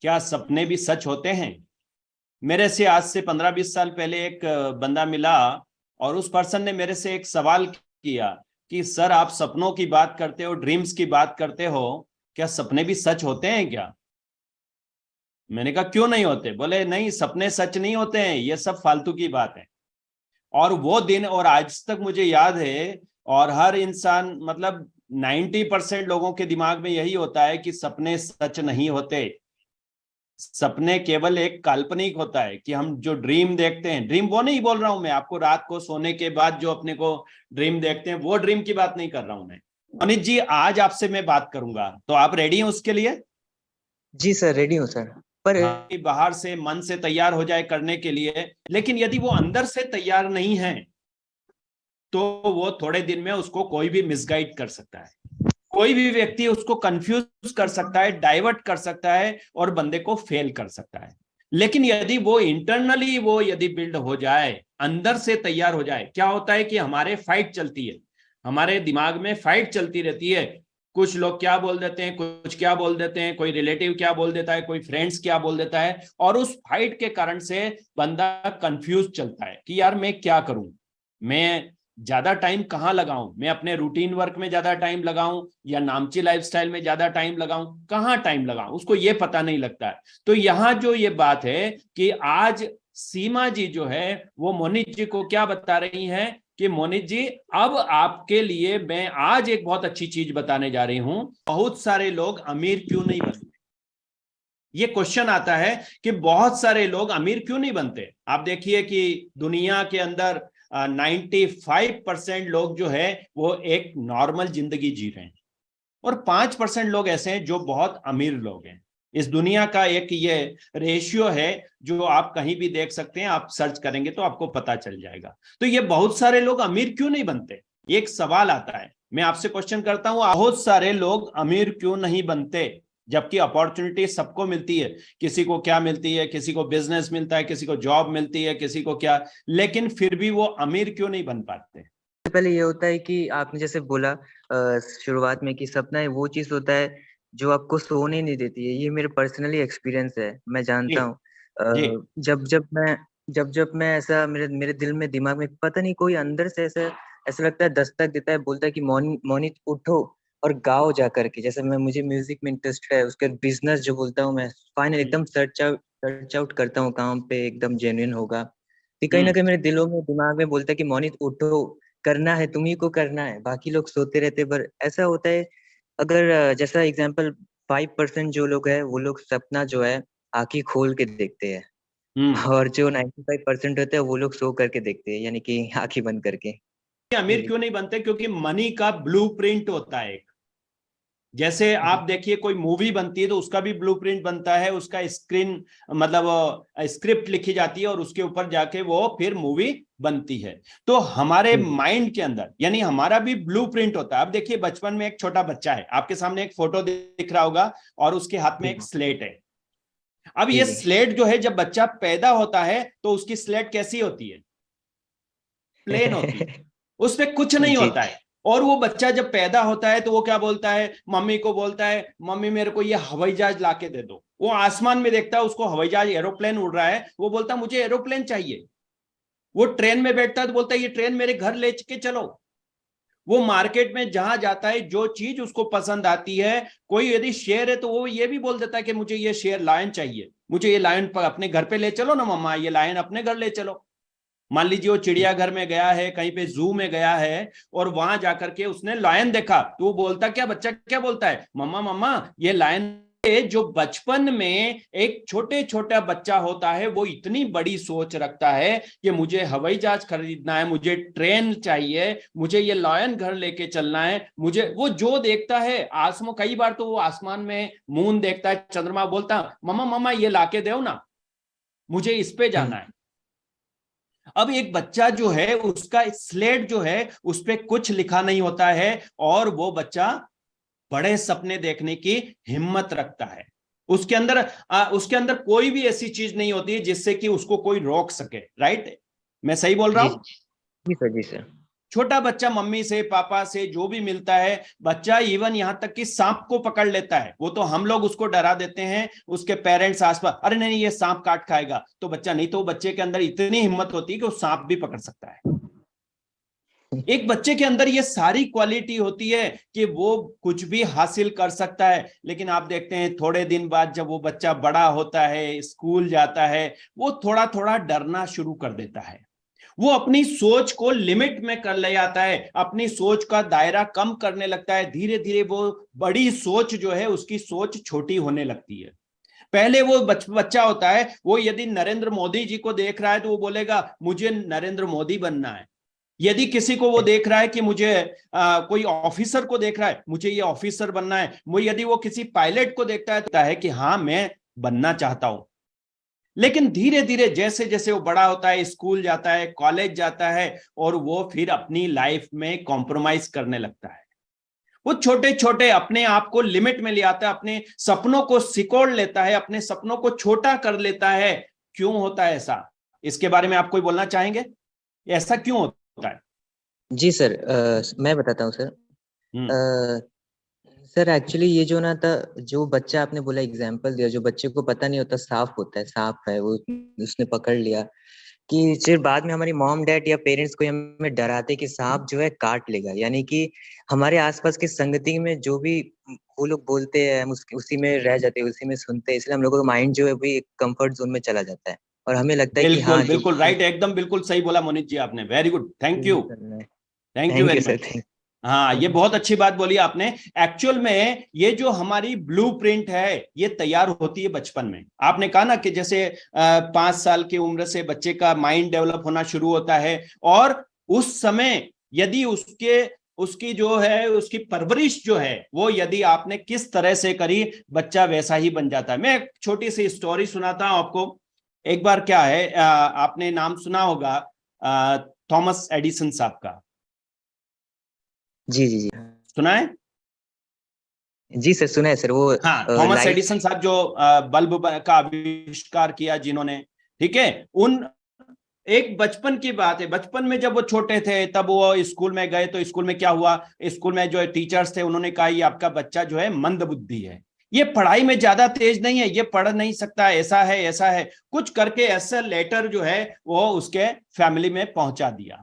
क्या सपने भी सच होते हैं? मेरे से आज से 15-20 साल पहले एक बंदा मिला और उस पर्सन ने मेरे से एक सवाल किया कि सर, आप सपनों की बात करते हो, ड्रीम्स की बात करते हो, क्या सपने भी सच होते हैं क्या? मैंने कहा क्यों नहीं होते? बोले नहीं, सपने सच नहीं होते हैं, ये सब फालतू की बात है। और वो दिन और आज तक मुझे याद है। और हर इंसान, मतलब 90% लोगों के दिमाग में यही होता है कि सपने सच नहीं होते। सपने केवल एक काल्पनिक होता है कि हम जो ड्रीम देखते हैं, ड्रीम वो नहीं बोल रहा हूं मैं आपको, रात को सोने के बाद जो अपने को ड्रीम देखते हैं, वो ड्रीम की बात नहीं कर रहा हूं मैं। अनित जी, आज आपसे मैं बात करूंगा, तो आप रेडी हैं उसके लिए? जी सर, रेडी हूँ सर। पर हाँ, बाहर से मन से तैयार हो जाए करने के लिए, लेकिन यदि वो अंदर से तैयार नहीं है तो वो थोड़े दिन में उसको कोई भी मिसगाइड कर सकता है। कोई भी व्यक्ति उसको कंफ्यूज कर सकता है, डाइवर्ट कर सकता है और बंदे को फेल कर सकता है। लेकिन यदि वो इंटरनली वो यदि बिल्ड हो जाए, अंदर से तैयार हो जाए, क्या होता है कि हमारे फाइट चलती है, हमारे दिमाग में फाइट चलती रहती है। कुछ लोग क्या बोल देते हैं, कुछ क्या बोल देते हैं, कोई रिलेटिव क्या बोल देता है, कोई फ्रेंड्स क्या बोल देता है, और उस फाइट के कारण से बंदा कंफ्यूज चलता है कि यार मैं क्या करूं, मैं ज्यादा टाइम कहाँ लगाऊं, मैं अपने रूटीन वर्क में ज्यादा टाइम लगाऊं या नामची लाइफस्टाइल में ज्यादा टाइम लगाऊं, कहाँ टाइम लगाऊं, उसको ये पता नहीं लगता है। तो यहाँ जो ये बात है कि आज सीमा जी जो है वो मोनित जी को क्या बता रही हैं कि मोनित जी, अब आपके लिए मैं आज एक बहुत अच्छी चीज बताने जा रही हूं। बहुत सारे लोग अमीर क्यों नहीं बनते? ये क्वेश्चन आता है कि बहुत सारे लोग अमीर क्यों नहीं बनते। आप देखिए कि दुनिया के अंदर 95% लोग जो है वो एक नॉर्मल जिंदगी जी रहे हैं, और 5% लोग ऐसे हैं जो बहुत अमीर लोग हैं। इस दुनिया का एक ये रेशियो है जो आप कहीं भी देख सकते हैं, आप सर्च करेंगे तो आपको पता चल जाएगा। तो ये बहुत सारे लोग अमीर क्यों नहीं बनते, एक सवाल आता है। मैं आपसे क्वेश्चन करता हूं, बहुत सारे लोग अमीर क्यों नहीं बनते जबकि अपॉर्चुनिटी सबको मिलती है? किसी को क्या मिलती है, किसी को बिजनेस मिलता है, किसी को जॉब मिलती है, किसी को क्या, लेकिन फिर भी वो अमीर क्यों नहीं बन पाते? पहले ये होता है कि आपने जैसे बोला शुरुआत में कि सपना है वो चीज होता है जो आपको सोने नहीं देती है। ये मेरे पर्सनली एक्सपीरियंस है, मैं जी। जानता हूँ। जी। जब जब मैं ऐसा मेरे मेरे दिल में दिमाग में पता नहीं कोई अंदर से ऐसा ऐसा लगता है, दस्तक देता है, बोलता है कि मोनित उठो और गाओ जा करके। जैसे मुझे म्यूजिक में इंटरेस्ट है, उसके बिजनेस जो बोलता हूँ मैं, फाइनल एकदम सर्च आउट करता हूँ काम पे एकदम जेन्युइन होगा। तो कहीं ना हम्म। कहीं मेरे दिलों में दिमाग में बोलता है कि मोनित उठो, करना है, तुम्ही को करना है, बाकी लोग सोते रहते। पर ऐसा होता है, अगर जैसा एग्जांपल 5% जो लोग है वो लोग सपना जो है आंखें खोल के देखते हैं, हम्म। और जो 95% होते हैं वो लोग सो करके देखते हैं, यानी कि आंखें बंद करके। अमीर ये क्यों नहीं बनते? क्योंकि मनी का ब्लूप्रिंट होता है एक। जैसे आप देखिए कोई मूवी बनती है तो उसका भी ब्लूप्रिंट बनता है, उसका स्क्रीन, मतलब स्क्रिप्ट लिखी जाती है और उसके ऊपर जाके वो फिर मूवी बनती है। तो हमारे जी जी माइंड के अंदर यानी हमारा भी ब्लूप्रिंट होता है। अब देखिए बचपन में एक छोटा बच्चा है, आपके सामने एक फोटो दिख रहा होगा और उसके हाथ में जी एक स्लेट है। अब जी ये जी स्लेट जो है, जब बच्चा पैदा होता है तो उसकी स्लेट कैसी होती है? प्लेन होती है, उसमें कुछ नहीं जी होता है। और वो बच्चा जब पैदा होता है तो वो क्या बोलता है? मम्मी को बोलता है, मम्मी मेरे को ये हवाई जहाज ला के दे दो। वो आसमान में देखता है, उसको हवाई जहाज एरोप्लेन उड़ रहा है, वो बोलता है मुझे एरोप्लेन चाहिए। वो ट्रेन में बैठता है तो बोलता है ये ट्रेन मेरे घर ले के चलो। वो मार्केट में जहां जाता है, जो चीज उसको पसंद आती है, कोई यदि शेयर है तो वो ये भी बोल देता है कि मुझे ये शेयर लायन चाहिए, मुझे ये लायन अपने घर पे ले चलो ना मम्मा, ये लायन अपने घर ले चलो। मान लीजिए वो चिड़ियाघर में गया है, कहीं पे जू में गया है, और वहां जाकर के उसने लायन देखा, तो वो बोलता क्या, बच्चा क्या बोलता है? मम्मा मम्मा ये लायन। जो बचपन में एक छोटे छोटा बच्चा होता है वो इतनी बड़ी सोच रखता है कि मुझे हवाई जहाज खरीदना है, मुझे ट्रेन चाहिए, मुझे ये लायन घर लेके चलना है, मुझे वो जो देखता है आसमान, कई बार तो वो आसमान में मून देखता है, चंद्रमा, बोलता मम्मा मम्मा ये लाके दो ना, मुझे इस पे जाना है। अब एक बच्चा जो है उसका स्लेट जो है उस पर कुछ लिखा नहीं होता है, और वो बच्चा बड़े सपने देखने की हिम्मत रखता है। उसके अंदर कोई भी ऐसी चीज नहीं होती जिससे कि उसको कोई रोक सके। राइट? मैं सही बोल रहा जी हूं? जी जी सर, जी सर। छोटा बच्चा मम्मी से पापा से जो भी मिलता है, बच्चा इवन यहां तक कि सांप को पकड़ लेता है। वो तो हम लोग उसको डरा देते हैं, उसके पेरेंट्स आसपास, अरे नहीं ये सांप काट खाएगा, तो बच्चा, नहीं तो बच्चे के अंदर इतनी हिम्मत होती है कि वो सांप भी पकड़ सकता है। एक बच्चे के अंदर ये सारी क्वालिटी होती है कि वो कुछ भी हासिल कर सकता है। लेकिन आप देखते हैं थोड़े दिन बाद जब वो बच्चा बड़ा होता है, स्कूल जाता है, वो थोड़ा थोड़ा डरना शुरू कर देता है। वो अपनी सोच को लिमिट में कर ले आता है, अपनी सोच का दायरा कम करने लगता है। धीरे धीरे वो बड़ी सोच जो है उसकी सोच छोटी होने लगती है। पहले वो बच्चा होता है, वो यदि नरेंद्र मोदी जी को देख रहा है तो वो बोलेगा मुझे नरेंद्र मोदी बनना है। यदि किसी को वो देख रहा है कि मुझे कोई ऑफिसर को देख रहा है, मुझे ये ऑफिसर बनना है। वो यदि वो किसी पायलट को देखता है कि हाँ मैं बनना चाहता हूं। लेकिन धीरे धीरे जैसे जैसे वो बड़ा होता है, स्कूल जाता है, कॉलेज जाता है, और वो फिर अपनी लाइफ में कॉम्प्रोमाइज करने लगता है। वो छोटे छोटे अपने आप को लिमिट में ले आता है, अपने सपनों को सिकोड़ लेता है, अपने सपनों को छोटा कर लेता है। क्यों होता है ऐसा? इसके बारे में आप कोई बोलना चाहेंगे? ऐसा क्यों होता है? जी सर, मैं बताता हूँ सर। सर एक्चुअली ये जो ना था, जो बच्चा आपने बोला एग्जाम्पल दिया, जो बच्चे को पता नहीं होता सांप होता है, सांप है वो, उसने पकड़ लिया, कि फिर बाद में हमारी मॉम डैड या पेरेंट्स को हमें डराते कि सांप जो है काट लेगा। यानी कि हमारे आसपास की संगति में जो भी वो लोग बोलते हैं हम उसी में रह जाते हैं, उसी में सुनते हैं, इसलिए हम लोगों का माइंड जो है भी कंफर्ट जोन में चला जाता है और हमें लगता है कि बिल्कुल हाँ जो बिल्कुल राइट, एकदम बिल्कुल सही बोला मोनित जी आपने। Very good, thank you thank you very sir, much. Thank हाँ, ये बहुत अच्छी बात बोली आपने। एक्चुअल में ये जो हमारी ब्लूप्रिंट है ये तैयार होती है बचपन में। आपने कहा ना कि जैसे 5 साल की उम्र से बच्चे का माइंड डेवलप होना शुरू होता है, और उस समय यदि उसकी जो है उसकी परवरिश जो है वो यदि आपने किस तरह से करी, बच्चा वैसा ही बन जाता है। मैं एक छोटी सी स्टोरी सुनाता हूं आपको। एक बार क्या है, आपने नाम सुना होगा थॉमस एडिसन साहब का। जी जी जी। सुना है? जी सर, सुना है सर। वो हाँ, थॉमस लाइट। एडिसन साहब जो बल्ब का आविष्कार किया जिन्होंने, ठीक है, उन एक बचपन की बात है। बचपन में जब वो छोटे थे तब वो स्कूल में गए, तो स्कूल में क्या हुआ, स्कूल में जो टीचर्स थे उन्होंने कहा ये आपका बच्चा जो है मंद बुद्धि है, ये पढ़ाई में ज्यादा तेज नहीं है, ये पढ़ नहीं सकता, ऐसा है ऐसा है, कुछ करके ऐसा लेटर जो है वो उसके फैमिली में पहुंचा दिया।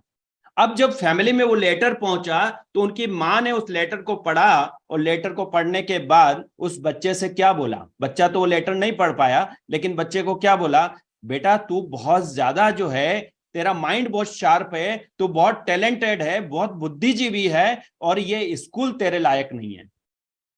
अब जब फैमिली में वो लेटर पहुंचा तो उनकी मां ने उस लेटर को पढ़ा, और लेटर को पढ़ने के बाद उस बच्चे से क्या बोला, बच्चा तो वो लेटर नहीं पढ़ पाया, लेकिन बच्चे को क्या बोला, बेटा तू बहुत ज्यादा जो है, तेरा माइंड बहुत शार्प है, तू बहुत टैलेंटेड है, बहुत बुद्धिजीवी है, और ये स्कूल तेरे लायक नहीं है,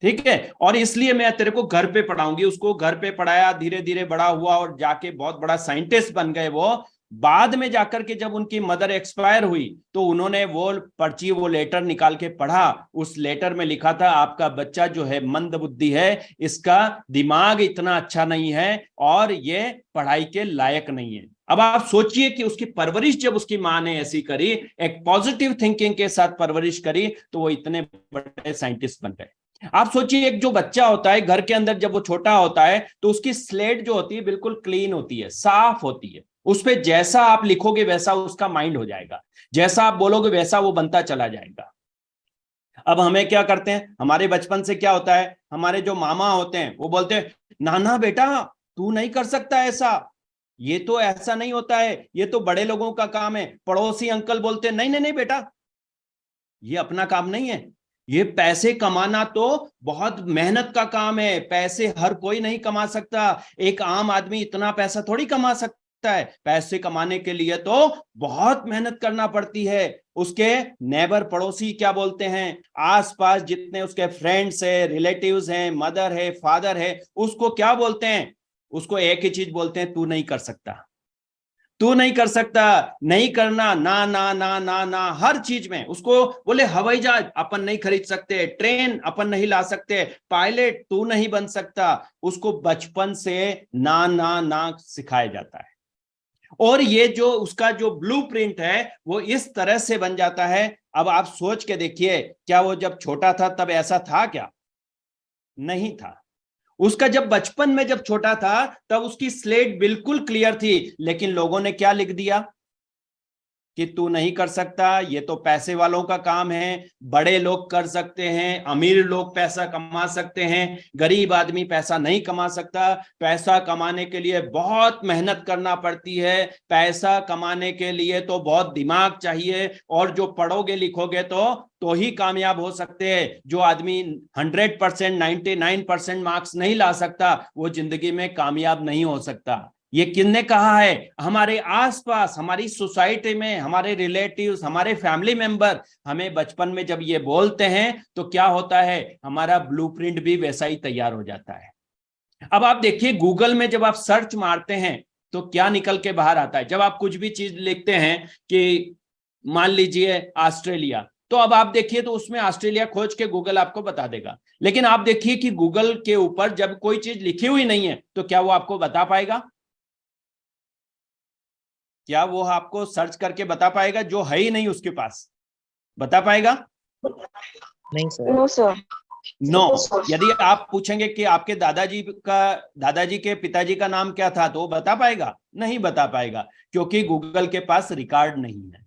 ठीक है, और इसलिए मैं तेरे को घर पे पढ़ाऊंगी। उसको घर पे पढ़ाया, धीरे धीरे बड़ा हुआ और जाके बहुत बड़ा साइंटिस्ट बन गए वो। बाद में जाकर के जब उनकी मदर एक्सपायर हुई तो उन्होंने वो पर्ची, वो लेटर निकाल के पढ़ा। उस लेटर में लिखा था आपका बच्चा जो है मंद बुद्धि है, इसका दिमाग इतना अच्छा नहीं है, और ये पढ़ाई के लायक नहीं है। अब आप सोचिए कि उसकी परवरिश जब उसकी मां ने ऐसी करी, एक पॉजिटिव थिंकिंग के साथ परवरिश करी, तो वो इतने बड़े साइंटिस्ट बन गए। आप सोचिए एक जो बच्चा होता है घर के अंदर, जब वो छोटा होता है तो उसकी स्लेट जो होती है बिल्कुल क्लीन होती है, साफ होती है। उस पर जैसा आप लिखोगे वैसा उसका माइंड हो जाएगा, जैसा आप बोलोगे वैसा वो बनता चला जाएगा। अब हमें क्या करते हैं, हमारे बचपन से क्या होता है, हमारे जो मामा होते हैं वो बोलते हैं नाना बेटा तू नहीं कर सकता ऐसा, ये तो ऐसा नहीं होता है, ये तो बड़े लोगों का काम है। पड़ोसी अंकल बोलते हैं नहीं नहीं नहीं बेटा, ये अपना काम नहीं है, ये पैसे कमाना तो बहुत मेहनत का काम है, पैसे हर कोई नहीं कमा सकता, एक आम आदमी इतना पैसा थोड़ी कमा सकता है, पैसे कमाने के लिए तो बहुत मेहनत करना पड़ती है। उसके नेबर पड़ोसी क्या बोलते हैं, आसपास जितने उसके फ्रेंड्स है, रिलेटिव्स हैं, मदर है, फादर है, उसको क्या बोलते हैं, उसको एक ही चीज बोलते हैं, तू नहीं कर सकता, तू नहीं कर सकता, नहीं करना, ना ना ना ना ना, हर चीज में उसको बोले हवाई जहाज अपन नहीं खरीद सकते, ट्रेन अपन नहीं ला सकते, पायलट तू नहीं बन सकता। उसको बचपन से ना ना ना सिखाया जाता है, और ये जो उसका जो ब्लूप्रिंट है वो इस तरह से बन जाता है। अब आप सोच के देखिए, क्या वो जब छोटा था तब ऐसा था क्या? नहीं था। उसका जब बचपन में जब छोटा था तब उसकी स्लेट बिल्कुल क्लियर थी, लेकिन लोगों ने क्या लिख दिया, कि तू नहीं कर सकता, ये तो पैसे वालों का काम है, बड़े लोग कर सकते हैं, अमीर लोग पैसा कमा सकते हैं, गरीब आदमी पैसा नहीं कमा सकता। पैसा कमाने के लिए बहुत मेहनत करना पड़ती है, पैसा कमाने के लिए तो बहुत दिमाग चाहिए, और जो पढ़ोगे लिखोगे तो ही कामयाब हो सकते हैं। जो आदमी 100%, 99% मार्क्स नहीं ला सकता, वो जिंदगी में कामयाब नहीं हो सकता। ये किसने कहा है? हमारे आसपास, हमारी सोसाइटी में, हमारे रिलेटिव्स, हमारे फैमिली मेंबर हमें बचपन में जब ये बोलते हैं तो क्या होता है, हमारा ब्लूप्रिंट भी वैसा ही तैयार हो जाता है। अब आप देखिए, गूगल में जब आप सर्च मारते हैं तो क्या निकल के बाहर आता है। जब आप कुछ भी चीज लिखते हैं कि मान लीजिए ऑस्ट्रेलिया, तो अब आप देखिए तो उसमें ऑस्ट्रेलिया खोज के गूगल आपको बता देगा। लेकिन आप देखिए कि गूगल के ऊपर जब कोई चीज लिखी हुई नहीं है तो क्या वो आपको बता पाएगा? क्या वो आपको सर्च करके बता पाएगा? जो है ही नहीं उसके पास, बता पाएगा? नहीं सर। No sir. नो। यदि आप पूछेंगे कि आपके दादाजी के पिताजी का नाम क्या था, तो वो बता पाएगा? नहीं बता पाएगा, क्योंकि गूगल के पास रिकॉर्ड नहीं है,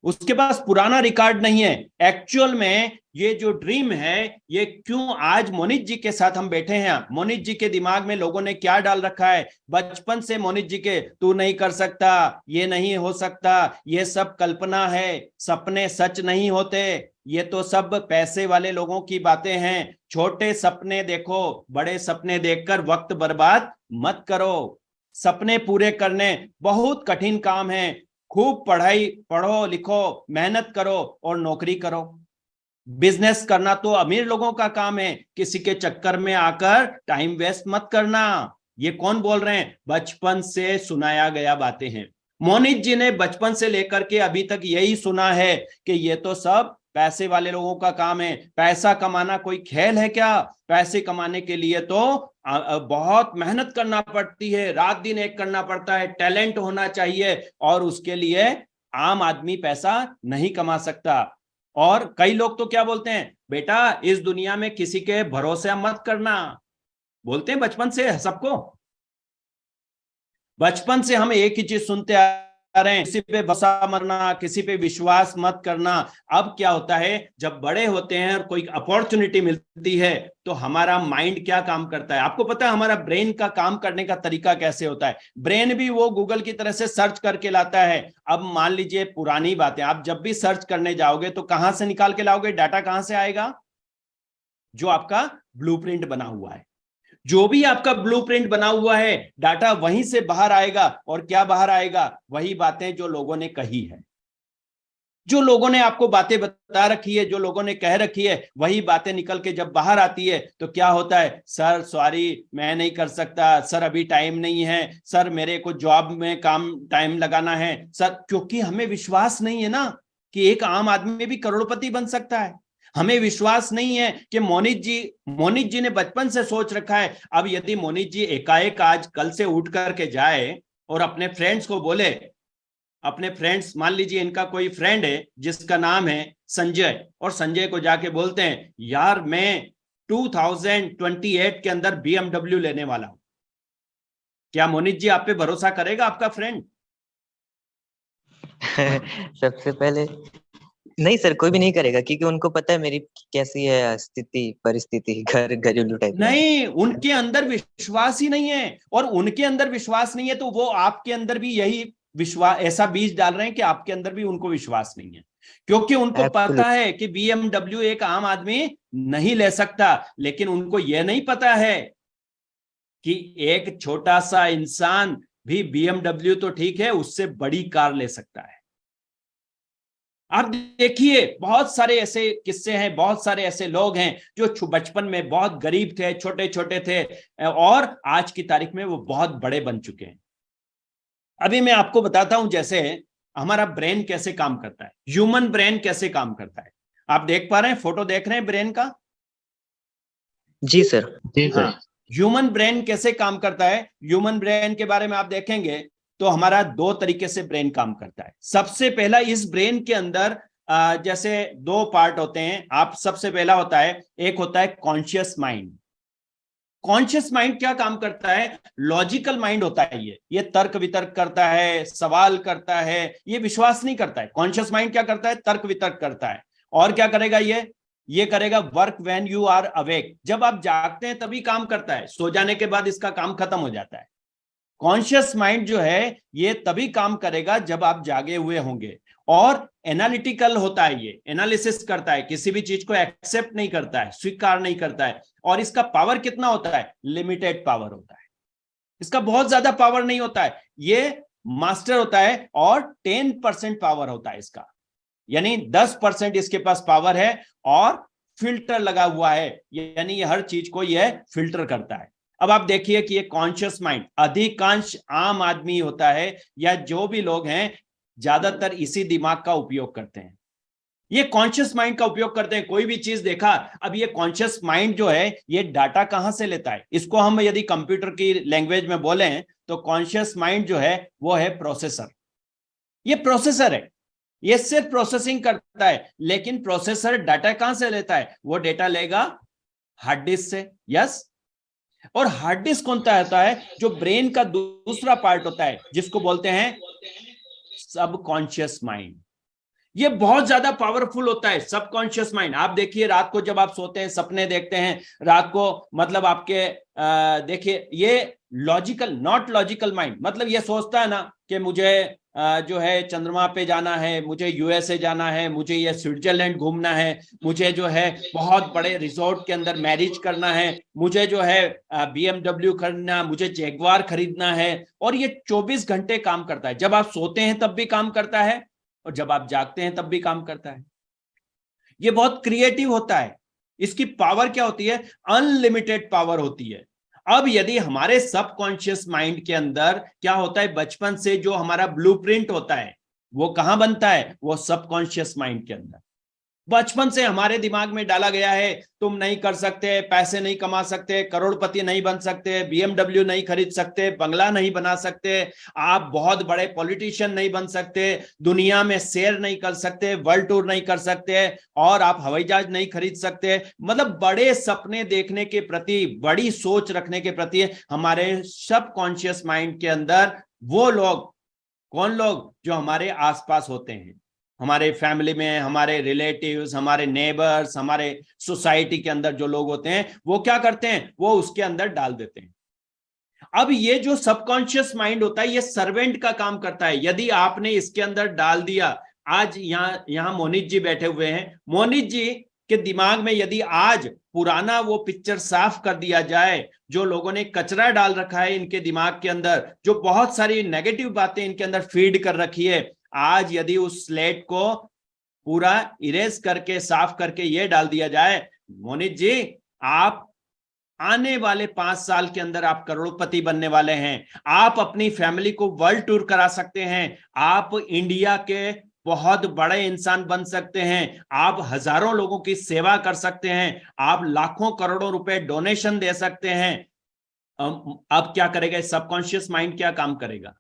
उसके पास पुराना रिकॉर्ड नहीं है। एक्चुअल में ये जो ड्रीम है, ये क्यों आज मोनित जी के साथ हम बैठे हैं, मोनित जी के दिमाग में लोगों ने क्या डाल रखा है बचपन से, मोनित जी के, तू नहीं कर सकता, ये नहीं हो सकता, ये सब कल्पना है, सपने सच नहीं होते, ये तो सब पैसे वाले लोगों की बातें हैं, छोटे सपने देखो, बड़े सपने देखकर वक्त बर्बाद मत करो, सपने पूरे करने बहुत कठिन काम है, खूब पढ़ो लिखो, मेहनत करो और नौकरी करो। बिजनेस करना तो अमीर लोगों का काम है, किसी के चक्कर में आकर टाइम वेस्ट मत करना। ये कौन बोल रहे हैं? बचपन से सुनाया गया बातें हैं। मोनित जी ने बचपन से लेकर के अभी तक यही सुना है कि ये तो सब पैसे वाले लोगों का काम है। पैसा कमाना कोई खेल है क्या? पैसे कमाने के लिए तो बहुत मेहनत करना पड़ती है, रात दिन एक करना पड़ता है, टैलेंट होना चाहिए, और उसके लिए आम आदमी पैसा नहीं कमा सकता। और कई लोग तो क्या बोलते हैं, बेटा इस दुनिया में किसी के भरोसे मत करना, बोलते हैं बचपन से सबको। बचपन से हम एक ही चीज सुनते आ रहे हैं, किसी पे भरोसा मरना, किसी पे विश्वास मत करना। अब क्या होता है, जब बड़े होते हैं और कोई अपॉर्चुनिटी मिलती है तो हमारा माइंड क्या काम करता है? आपको पता है हमारा ब्रेन का काम करने का तरीका कैसे होता है? ब्रेन भी वो गूगल की तरह से सर्च करके लाता है। अब मान लीजिए पुरानी बातें, आप जब भी सर्च करने जाओगे तो कहां से निकाल के लाओगे? डाटा कहां से आएगा? जो आपका ब्लूप्रिंट बना हुआ है, जो भी आपका ब्लूप्रिंट बना हुआ है, डाटा वहीं से बाहर आएगा। और क्या बाहर आएगा? वही बातें जो लोगों ने कही है, जो लोगों ने आपको बातें बता रखी है, जो लोगों ने कह रखी है, वही बातें निकल के जब बाहर आती है तो क्या होता है? सर सॉरी, मैं नहीं कर सकता, सर अभी टाइम नहीं है, सर मेरे को जॉब में काम टाइम लगाना है सर। क्योंकि हमें विश्वास नहीं है ना कि एक आम आदमी भी करोड़पति बन सकता है। हमें विश्वास नहीं है कि मोनित जी ने बचपन से सोच रखा है। अब यदि मोनित जी एकाएक आज कल से उठ करके जाए और अपने फ्रेंड्स को बोले, अपने फ्रेंड्स, मान लीजिए इनका कोई फ्रेंड है जिसका नाम है संजय, और संजय को जाके बोलते हैं, यार मैं 2028 के अंदर BMW लेने वाला हूं, क्या मोनित जी आप पे भरोसा करेगा आपका फ्रेंड? सबसे पहले नहीं सर, कोई भी नहीं करेगा, क्योंकि उनको पता है मेरी कैसी है स्थिति, परिस्थिति, घरेलू टाइप में। नहीं, उनके अंदर विश्वास ही नहीं है, और उनके अंदर विश्वास नहीं है तो वो आपके अंदर भी यही विश्वास, ऐसा बीज डाल रहे हैं कि आपके अंदर भी उनको विश्वास नहीं है। क्योंकि उनको पता है कि BMW एक आम आदमी नहीं ले सकता, लेकिन उनको यह नहीं पता है कि एक छोटा सा इंसान भी BMW तो ठीक है, उससे बड़ी कार ले सकता है। आप देखिए बहुत सारे ऐसे किस्से हैं, बहुत सारे ऐसे लोग हैं जो बचपन में बहुत गरीब थे, छोटे छोटे थे, और आज की तारीख में वो बहुत बड़े बन चुके हैं। अभी मैं आपको बताता हूं जैसे हमारा ब्रेन कैसे काम करता है, ह्यूमन ब्रेन कैसे काम करता है। आप देख पा रहे हैं, फोटो देख रहे हैं ब्रेन का? जी सर। जी सर। हाँ, ह्यूमन ब्रेन कैसे काम करता है? ह्यूमन ब्रेन के बारे में आप देखेंगे तो हमारा दो तरीके से ब्रेन काम करता है। सबसे पहला, इस ब्रेन के अंदर जैसे दो पार्ट होते हैं। आप सबसे पहला होता है, एक होता है कॉन्शियस माइंड, कॉन्शियस माइंड क्या काम करता है? लॉजिकल माइंड होता है ये तर्क वितर्क करता है, सवाल करता है, ये विश्वास नहीं करता है। कॉन्शियस माइंड क्या करता है? तर्क वितर्क करता है। और क्या करेगा ये करेगा work when you are awake, जब आप जागते हैं तभी काम करता है, सो जाने के बाद इसका काम खत्म हो जाता है। कॉन्शियस माइंड जो है ये तभी काम करेगा जब आप जागे हुए होंगे। और एनालिटिकल होता है, ये एनालिसिस करता है, किसी भी चीज को एक्सेप्ट नहीं करता है, स्वीकार नहीं करता है। और इसका पावर कितना होता है? लिमिटेड पावर होता है, इसका बहुत ज्यादा पावर नहीं होता है। ये मास्टर होता है और 10% पावर होता है इसका, यानी 10% इसके पास पावर है और फिल्टर लगा हुआ है, यानी ये हर चीज को ये फिल्टर करता है। अब आप देखिए कि ये कॉन्शियस माइंड अधिकांश आम आदमी होता है या जो भी लोग हैं ज्यादातर इसी दिमाग का उपयोग करते हैं, ये कॉन्शियस माइंड का उपयोग करते हैं। कोई भी चीज देखा, अब ये कॉन्शियस माइंड जो है ये डाटा कहां से लेता है? इसको हम यदि कंप्यूटर की लैंग्वेज में बोले तो कॉन्शियस माइंड जो है वो है प्रोसेसर। ये प्रोसेसर है, ये सिर्फ प्रोसेसिंग करता है, लेकिन प्रोसेसर डाटा कहां से लेता है? वो डेटा लेगा हार्ड डिस्क से। यस, और हार्ड डिस्क कौन सा होता है? जो ब्रेन का दूसरा पार्ट होता है, जिसको बोलते हैं सबकॉन्शियस माइंड। ये बहुत ज्यादा पावरफुल होता है सबकॉन्शियस माइंड। आप देखिए रात को जब आप सोते हैं, सपने देखते हैं रात को, मतलब आपके देखिए ये लॉजिकल, नॉट लॉजिकल माइंड, मतलब ये सोचता है ना कि मुझे जो है चंद्रमा पे जाना है, मुझे यूएसए जाना है, मुझे ये स्विट्जरलैंड घूमना है, मुझे जो है बहुत बड़े रिजॉर्ट के अंदर मैरिज करना है, मुझे जो है BMW खरीदना, मुझे जैगवार खरीदना है। और ये 24 घंटे काम करता है, जब आप सोते हैं तब भी काम करता है और जब आप जागते हैं तब भी काम करता है। ये बहुत क्रिएटिव होता है, इसकी पावर क्या होती है? अनलिमिटेड पावर होती है। अब यदि हमारे सबकॉन्शियस माइंड के अंदर क्या होता है, बचपन से जो हमारा ब्लूप्रिंट होता है वो कहां बनता है? वो सबकॉन्शियस माइंड के अंदर। बचपन से हमारे दिमाग में डाला गया है, तुम नहीं कर सकते, पैसे नहीं कमा सकते, करोड़पति नहीं बन सकते, BMW नहीं खरीद सकते, बंगला नहीं बना सकते, आप बहुत बड़े पॉलिटिशियन नहीं बन सकते, दुनिया में शेयर नहीं कर सकते, वर्ल्ड टूर नहीं कर सकते, और आप हवाई जहाज नहीं खरीद सकते। मतलब बड़े सपने देखने के प्रति, बड़ी सोच रखने के प्रति हमारे सबकॉन्शियस माइंड के अंदर वो लोग, कौन लोग? जो हमारे आसपास होते हैं, हमारे फैमिली में, हमारे रिलेटिव्स, हमारे नेबर्स, हमारे सोसाइटी के अंदर जो लोग होते हैं, वो क्या करते हैं? वो उसके अंदर डाल देते हैं। अब ये जो सबकॉन्शियस माइंड होता है ये सर्वेंट का काम करता है। यदि आपने इसके अंदर डाल दिया, आज यहाँ मोनित जी बैठे हुए हैं, मोनित जी के दिमाग में यदि आज पुराना वो पिक्चर साफ कर दिया जाए, जो लोगों ने कचरा डाल रखा है इनके दिमाग के अंदर, जो बहुत सारी नेगेटिव बातें इनके अंदर फीड कर रखी है, आज यदि उस स्लेट को पूरा इरेज करके, साफ करके ये डाल दिया जाए, मोनित जी आप आने वाले 5 साल के अंदर आप करोड़पति बनने वाले हैं, आप अपनी फैमिली को वर्ल्ड टूर करा सकते हैं, आप इंडिया के बहुत बड़े इंसान बन सकते हैं, आप हजारों लोगों की सेवा कर सकते हैं, आप लाखों करोड़ों रुपए डोनेशन दे सकते हैं। अब क्या करेगा सबकॉन्शियस माइंड? क्या काम करेगा?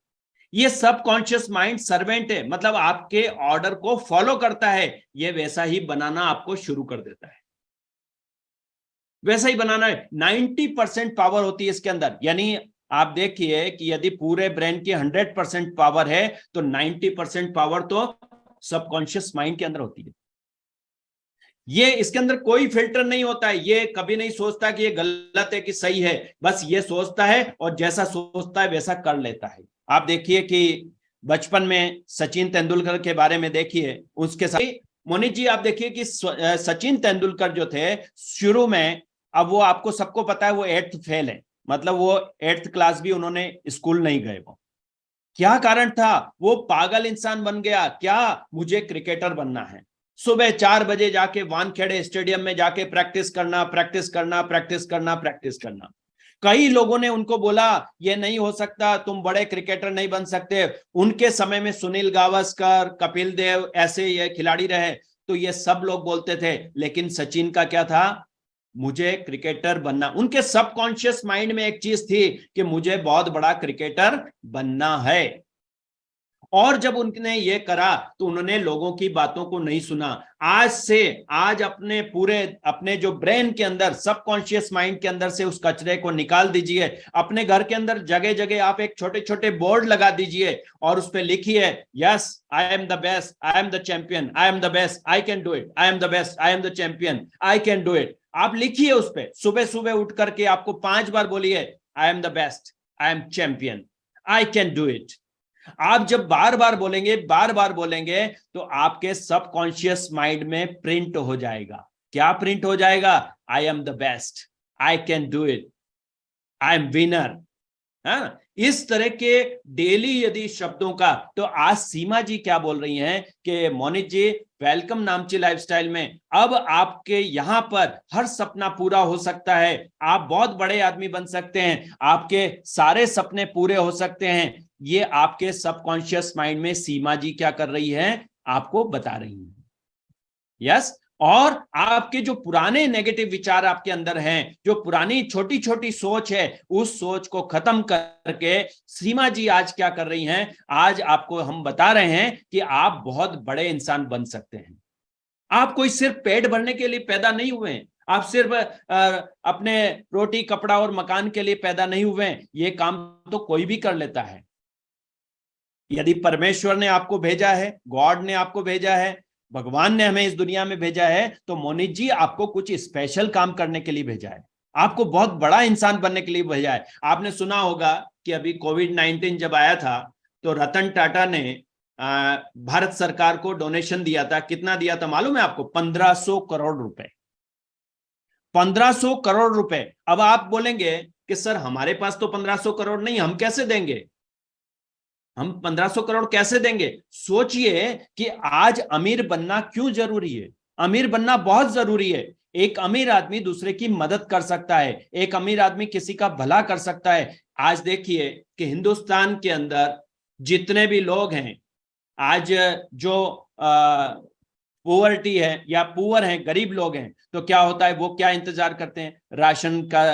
ये सबकॉन्शियस माइंड सर्वेंट है, मतलब आपके ऑर्डर को फॉलो करता है, ये वैसा ही बनाना आपको शुरू कर देता है, वैसा ही बनाना है। 90% पावर होती है इसके अंदर, यानी आप देखिए कि यदि पूरे ब्रेन की 100% पावर है तो 90% पावर तो सबकॉन्शियस माइंड के अंदर होती है। ये इसके अंदर कोई फिल्टर नहीं होता है, ये कभी नहीं सोचता कि ये गलत है कि सही है, बस ये सोचता है और जैसा सोचता है वैसा कर लेता है। आप देखिए कि बचपन में सचिन तेंदुलकर के बारे में देखिए, उसके साथ मोनित जी आप देखिए कि सचिन तेंदुलकर जो थे शुरू में, अब वो आपको सबको पता है वो 8th फेल है, मतलब वो 8th क्लास भी उन्होंने स्कूल नहीं गए। वो क्या कारण था? वो पागल इंसान बन गया, क्या मुझे क्रिकेटर बनना है, सुबह 4 बजे जाके वानखेड़े स्टेडियम में जाके प्रैक्टिस करना, प्रैक्टिस करना, प्रैक्टिस करना, प्रैक्टिस करना। कई लोगों ने उनको बोला ये नहीं हो सकता, तुम बड़े क्रिकेटर नहीं बन सकते। उनके समय में सुनील गावस्कर, कपिल देव ऐसे ये खिलाड़ी रहे, तो ये सब लोग बोलते थे, लेकिन सचिन का क्या था? मुझे क्रिकेटर बनना। उनके सबकॉन्शियस माइंड में एक चीज थी कि मुझे बहुत बड़ा क्रिकेटर बनना है। और जब उनने ये करा तो उन्होंने लोगों की बातों को नहीं सुना। आज अपने जो ब्रेन के अंदर, सबकॉन्शियस माइंड के अंदर से उस कचरे को निकाल दीजिए। अपने घर के अंदर जगह जगह आप एक छोटे छोटे बोर्ड लगा दीजिए और उस पर लिखिए, yes I am the best, I am the champion, I am the best, I can do it, I am the best, I am the champion, I can do it. आप लिखिए उस पर, सुबह सुबह उठ करके आपको 5 बार बोलिए, I am the best, I am champion, I can do it. आप जब बार बार बोलेंगे तो आपके सबकॉन्शियस माइंड में प्रिंट हो जाएगा। क्या प्रिंट हो जाएगा? I am the best, I can do it, I am winner. हाँ, इस तरह के डेली यदि शब्दों का, तो आज सीमा जी क्या बोल रही हैं कि मोनित जी, वेलकम नामची लाइफस्टाइल में अब आपके यहां पर हर सपना पूरा हो सकता है, आप बहुत बड़े आदमी बन सकते हैं, आपके सारे सपने पूरे हो सकते हैं। ये आपके सबकॉन्शियस माइंड में सीमा जी क्या कर रही है? आपको बता रही है। यस, और आपके जो पुराने नेगेटिव विचार आपके अंदर हैं, जो पुरानी छोटी छोटी सोच है, उस सोच को खत्म करके सीमा जी आज क्या कर रही हैं? आज आपको हम बता रहे हैं कि आप बहुत बड़े इंसान बन सकते हैं। आप कोई सिर्फ पेट भरने के लिए पैदा नहीं हुए हैं, आप सिर्फ अपने रोटी कपड़ा और मकान के लिए पैदा नहीं हुए हैं। ये काम तो कोई भी कर लेता है। यदि परमेश्वर ने आपको भेजा है, गॉड ने आपको भेजा है, भगवान ने हमें इस दुनिया में भेजा है, तो मोनित जी आपको कुछ स्पेशल काम करने के लिए भेजा है, आपको बहुत बड़ा इंसान बनने के लिए भेजा है। आपने सुना होगा कि अभी कोविड-19 जब आया था तो रतन टाटा ने भारत सरकार को डोनेशन दिया था। कितना दिया था मालूम है आपको? 1500 करोड़ रुपए। 1500 करोड़ रुपए। अब आप बोलेंगे कि सर हमारे पास तो 1500 करोड़ नहीं, हम कैसे देंगे? हम 1500 करोड़ कैसे देंगे? सोचिए कि आज अमीर बनना क्यों जरूरी है। अमीर बनना बहुत जरूरी है। एक अमीर आदमी दूसरे की मदद कर सकता है, एक अमीर आदमी किसी का भला कर सकता है। आज देखिए कि हिंदुस्तान के अंदर जितने भी लोग हैं, आज जो पुअर्टी है या पुअर हैं, गरीब लोग हैं, तो क्या होता है, वो क्या इंतजार करते हैं? राशन का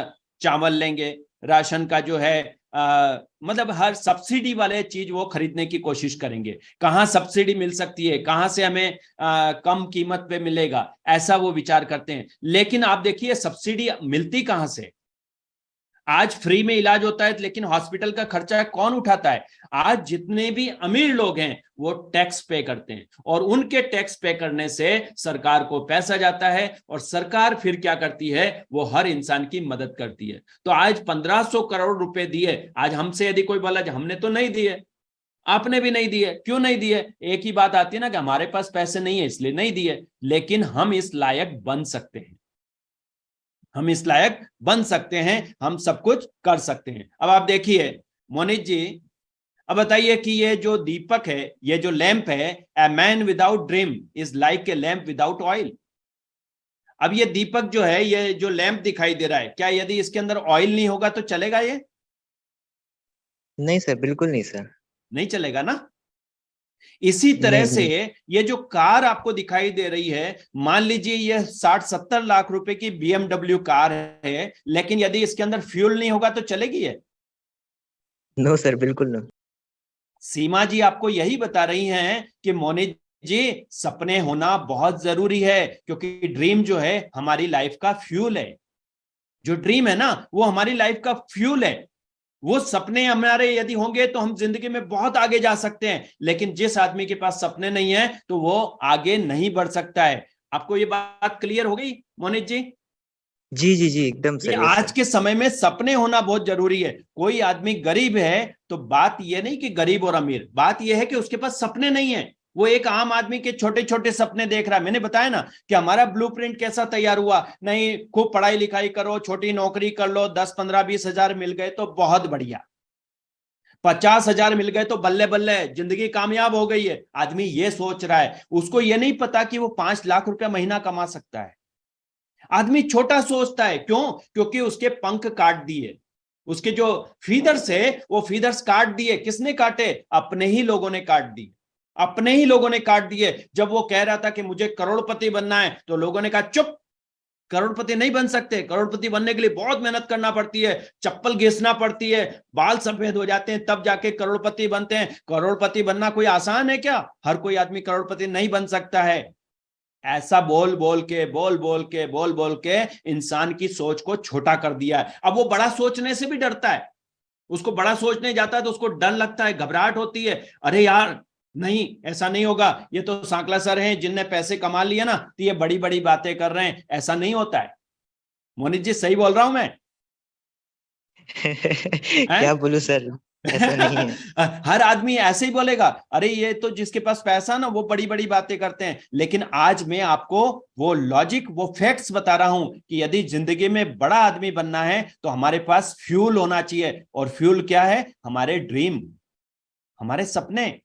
चावल लेंगे, राशन का जो है मतलब हर सब्सिडी वाले चीज वो खरीदने की कोशिश करेंगे। कहां सब्सिडी मिल सकती है, कहां से हमें कम कीमत पे मिलेगा, ऐसा वो विचार करते हैं। लेकिन आप देखिए सब्सिडी मिलती कहां से? आज फ्री में इलाज होता है, लेकिन हॉस्पिटल का खर्चा कौन उठाता है? आज जितने भी अमीर लोग हैं वो टैक्स पे करते हैं, और उनके टैक्स पे करने से सरकार को पैसा जाता है, और सरकार फिर क्या करती है? वो हर इंसान की मदद करती है। तो आज 1500 करोड़ रुपए दिए। आज हमसे यदि कोई बोला, हमने तो नहीं दिए, आपने भी नहीं दिए, क्यों नहीं दिए? एक ही बात आती है ना कि हमारे पास पैसे नहीं है इसलिए नहीं दिए। लेकिन हम इस लायक बन सकते हैं, हम इस लायक बन सकते हैं, हम सब कुछ कर सकते हैं। अब आप देखिए मोनित जी, अब बताइए कि ये जो दीपक है, ये जो लैंप है, a man without dream is like a lamp without oil. अब ये दीपक जो है, ये जो लैंप दिखाई दे रहा है, क्या यदि इसके अंदर ऑयल नहीं होगा तो चलेगा? ये नहीं सर, बिल्कुल नहीं सर। नहीं चलेगा ना। इसी तरह नहीं से नहीं। ये जो कार आपको दिखाई दे रही है, मान लीजिए ये 60-70 लाख रुपए की BMW कार है, लेकिन यदि इसके अंदर फ्यूल नहीं होगा तो चलेगी ये? नो सर, बिल्कुल नो। सीमा जी आपको यही बता रही हैं कि मोनित जी सपने होना बहुत जरूरी है, क्योंकि ड्रीम जो है हमारी लाइफ का फ्यूल है। जो ड्रीम है ना, वो हमारी लाइफ का फ्यूल है। वो सपने हमारे यदि होंगे तो हम जिंदगी में बहुत आगे जा सकते हैं, लेकिन जिस आदमी के पास सपने नहीं है तो वो आगे नहीं बढ़ सकता है। आपको ये बात क्लियर हो गई मोनित जी? जी जी जी, एकदम ये सर, यस आज सर। के समय में सपने होना बहुत जरूरी है। कोई आदमी गरीब है तो बात यह नहीं कि गरीब और अमीर, बात यह है कि उसके पास सपने नहीं है। वो एक आम आदमी के छोटे छोटे सपने देख रहा है। मैंने बताया ना कि हमारा ब्लूप्रिंट कैसा तैयार हुआ। नहीं, खूब पढ़ाई लिखाई करो, छोटी नौकरी कर लो, 10 15 20 हजार मिल गए तो बहुत बढ़िया, 50,000 मिल गए तो बल्ले बल्ले, जिंदगी कामयाब हो गई है। आदमी ये सोच रहा है, उसको ये नहीं पता कि वो 5 लाख रुपया महीना कमा सकता है। आदमी छोटा सोचता है। क्यों? क्योंकि उसके पंख काट दिए, उसके जो फीदर्स है वो फीदर्स काट दिए। किसने काटे? अपने ही लोगों ने काट दिए, अपने ही लोगों ने काट दिए। जब वो कह रहा था कि मुझे करोड़पति बनना है तो लोगों ने कहा चुप, करोड़पति नहीं बन सकते। करोड़पति बनने के लिए बहुत मेहनत करना पड़ती है, चप्पल घिसना पड़ती है, बाल सफेद हो जाते हैं, तब जाके करोड़पति बनते हैं। करोड़पति बनना कोई आसान है क्या? हर कोई आदमी करोड़पति नहीं बन सकता है। ऐसा बोल बोल के इंसान की सोच को छोटा कर दिया है। अब वो बड़ा सोचने से भी डरता है। उसको बड़ा सोचने जाता है तो उसको डर लगता है, घबराहट होती है, अरे यार नहीं, ऐसा नहीं होगा, ये तो सांकला सर हैं जिनने पैसे कमा लिए ना, तो ये बड़ी बड़ी बातें कर रहे हैं। ऐसा नहीं होता है। मोनित जी, सही बोल रहा हूं मैं? क्या बोलूं सर, ऐसा नहीं है। हर आदमी ऐसे ही बोलेगा, अरे ये तो जिसके पास पैसा ना वो बड़ी बड़ी बातें करते हैं। लेकिन आज मैं आपको वो लॉजिक, वो फैक्ट्स बता रहा हूं कि यदि जिंदगी में बड़ा आदमी बनना है तो हमारे पास फ्यूल होना चाहिए। और फ्यूल क्या है? हमारे ड्रीम, हमारे सपने।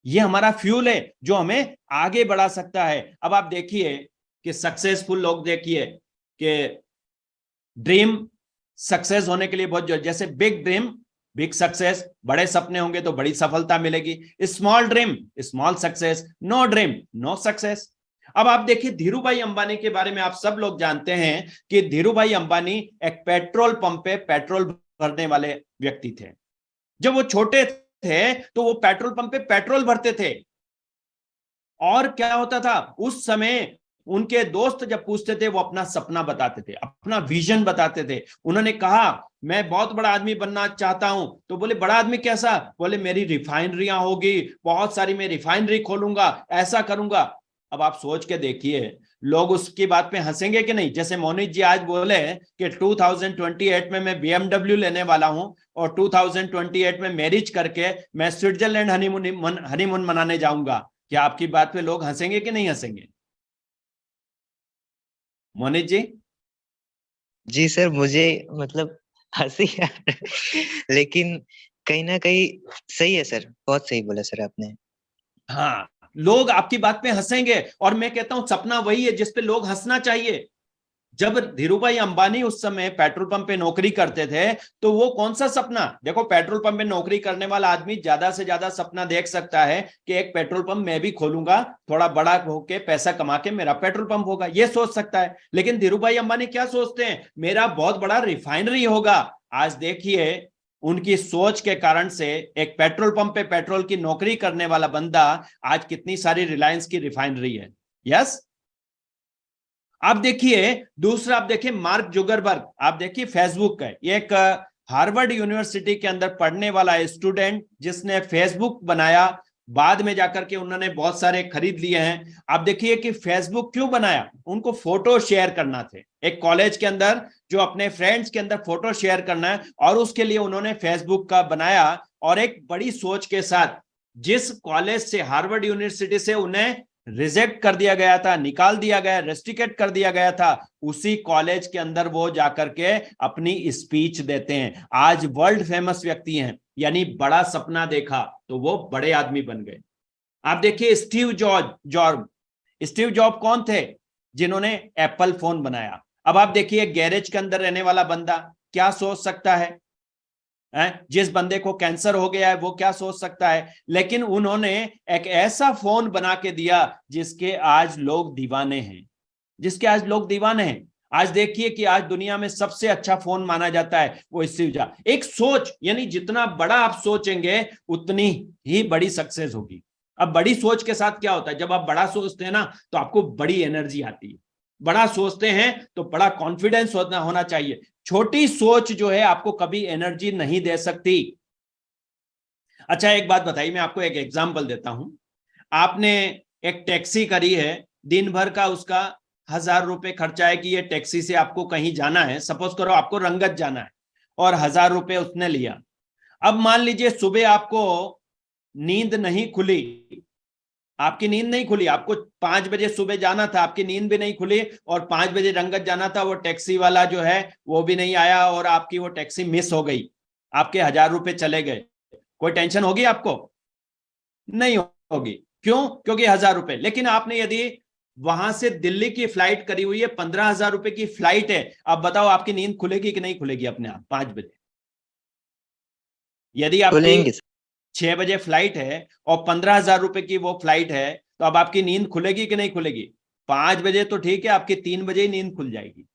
ये हमारा फ्यूल है जो हमें आगे बढ़ा सकता है। अब आप देखिए कि सक्सेसफुल लोग, देखिए कि ड्रीम सक्सेस होने के लिए बहुत जैसे बिग ड्रीम बिग सक्सेस, बड़े सपने होंगे तो बड़ी सफलता मिलेगी। Small dream small success, no dream no success. अब आप देखिए धीरू भाई अंबानी के बारे में आप सब लोग जानते हैं कि धीरू भाई अंबानी एक पेट्रोल पंप पे पेट्रोल भरने वाले व्यक्ति थे। जब वो छोटे थे तो वो पेट्रोल पंप पे पेट्रोल भरते थे। और क्या होता था उस समय, उनके दोस्त जब पूछते थे वो अपना सपना बताते थे, अपना विजन बताते थे। उन्होंने कहा मैं बहुत बड़ा आदमी बनना चाहता हूं। तो बोले बड़ा आदमी कैसा? बोले मेरी रिफाइनरियां होगी, बहुत सारी, मैं रिफाइनरी खोलूंगा, ऐसा करूंगा। अब आप सोच के देखिए, लोग उसकी बात पे हंसेंगे कि नहीं? जैसे मोनित जी आज बोले कि 2028 में मैं BMW लेने वाला हूं और 2028 में मैरिज करके मैं स्विट्जरलैंड हनीमून मनाने जाऊंगा। क्या आपकी बात पे लोग हंसेंगे कि नहीं हंसेंगे? मोनित जी? जी सर, मुझे मतलब हंसी आ रहा है, लेकिन कहीं ना कहीं सही है सर, बहुत सही बोला सर आपने। हाँ, लोग आपकी बात पे हंसेंगे। और मैं कहता हूं सपना वही है जिसपे लोग हंसना चाहिए। जब धीरूभाई अंबानी उस समय पेट्रोल पंप पे नौकरी करते थे तो वो कौन सा सपना, देखो पेट्रोल पंप पे नौकरी करने वाला आदमी ज्यादा से ज्यादा सपना देख सकता है कि एक पेट्रोल पंप मैं भी खोलूंगा, थोड़ा बड़ा होके पैसा कमा के मेरा पेट्रोल पंप होगा, ये सोच सकता है। लेकिन धीरूभाई अंबानी क्या सोचते हैं? मेरा बहुत बड़ा रिफाइनरी होगा। आज देखिए उनकी सोच के कारण से एक पेट्रोल पंप पे पेट्रोल की नौकरी करने वाला बंदा आज कितनी सारी रिलायंस की रिफाइनरी है। यस। आप देखिए दूसरा, आप देखिए मार्क जुगरबर्ग, आप देखिए फेसबुक का एक हार्वर्ड यूनिवर्सिटी के अंदर पढ़ने वाला स्टूडेंट जिसने फेसबुक बनाया। बाद में जाकर के उन्होंने बहुत सारे खरीद लिए हैं। आप देखिए कि फेसबुक क्यों बनाया? उनको फोटो शेयर करना थे एक कॉलेज के अंदर, जो अपने फ्रेंड्स के अंदर फोटो शेयर करना है, और उसके लिए उन्होंने फेसबुक का बनाया। और एक बड़ी सोच के साथ, जिस कॉलेज से, हार्वर्ड यूनिवर्सिटी से उन्हें रिजेक्ट कर दिया गया था, निकाल दिया गया, रेस्ट्रिकेट कर दिया गया था, उसी कॉलेज के अंदर वो जाकर के अपनी स्पीच देते हैं। आज वर्ल्ड फेमस व्यक्ति हैं। यानी बड़ा सपना देखा तो वो बड़े आदमी बन गए। आप देखिए स्टीव जॉब कौन थे? जिन्होंने एप्पल फोन बनाया। अब आप देखिए गैरेज के अंदर रहने वाला बंदा क्या सोच सकता है? जिस बंदे को कैंसर हो गया है वो क्या सोच सकता है? लेकिन उन्होंने एक ऐसा फोन बना के दिया जिसके आज लोग दीवाने हैं, जिसके आज लोग दीवाने हैं। आज देखिए कि आज दुनिया में सबसे अच्छा फोन माना जाता है वो स्टीव जॉब। एक सोच, यानी जितना बड़ा आप सोचेंगे उतनी ही बड़ी सक्सेस होगी। अब बड़ी सोच के साथ क्या होता है? जब आप बड़ा सोचते हैं ना तो आपको बड़ी एनर्जी आती है। बड़ा सोचते हैं तो बड़ा कॉन्फिडेंस होना चाहिए। छोटी सोच जो है आपको कभी एनर्जी नहीं दे सकती। अच्छा एक बात बताइए, मैं आपको एक एग्जांपल देता हूं। आपने एक टैक्सी करी है, दिन भर का उसका 1,000 रुपए खर्चा है कि ये टैक्सी से आपको कहीं जाना है, सपोज करो आपको रंगत जाना है, और 1,000 रुपए उसने लिया। अब मान लीजिए सुबह आपको नींद नहीं खुली, आपकी नींद नहीं खुली, आपको 5 बजे सुबह जाना था, आपकी नींद भी नहीं खुली, और 5 बजे रंगत जाना था, वो टैक्सी वाला जो है वो भी नहीं आया, और आपकी वो टैक्सी मिस हो गई, आपके 1,000 रुपए चले गए। कोई टेंशन होगी आपको? नहीं होगी। क्यों? क्योंकि 1,000 रुपए। लेकिन आपने यदि वहां से दिल्ली की फ्लाइट करी हुई है, 15,000 रुपए की फ्लाइट है, अब बताओ आपकी नींद खुलेगी कि नहीं खुलेगी अपने आप 5 बजे? यदि आपकी बोलेंगे सर। 6 बजे फ्लाइट है और 15,000 रुपए की वो फ्लाइट है, तो अब आपकी नींद खुलेगी कि नहीं खुलेगी? 5 बजे तो ठीक है, आपकी 3 बजे ही नींद खुल जाएगी।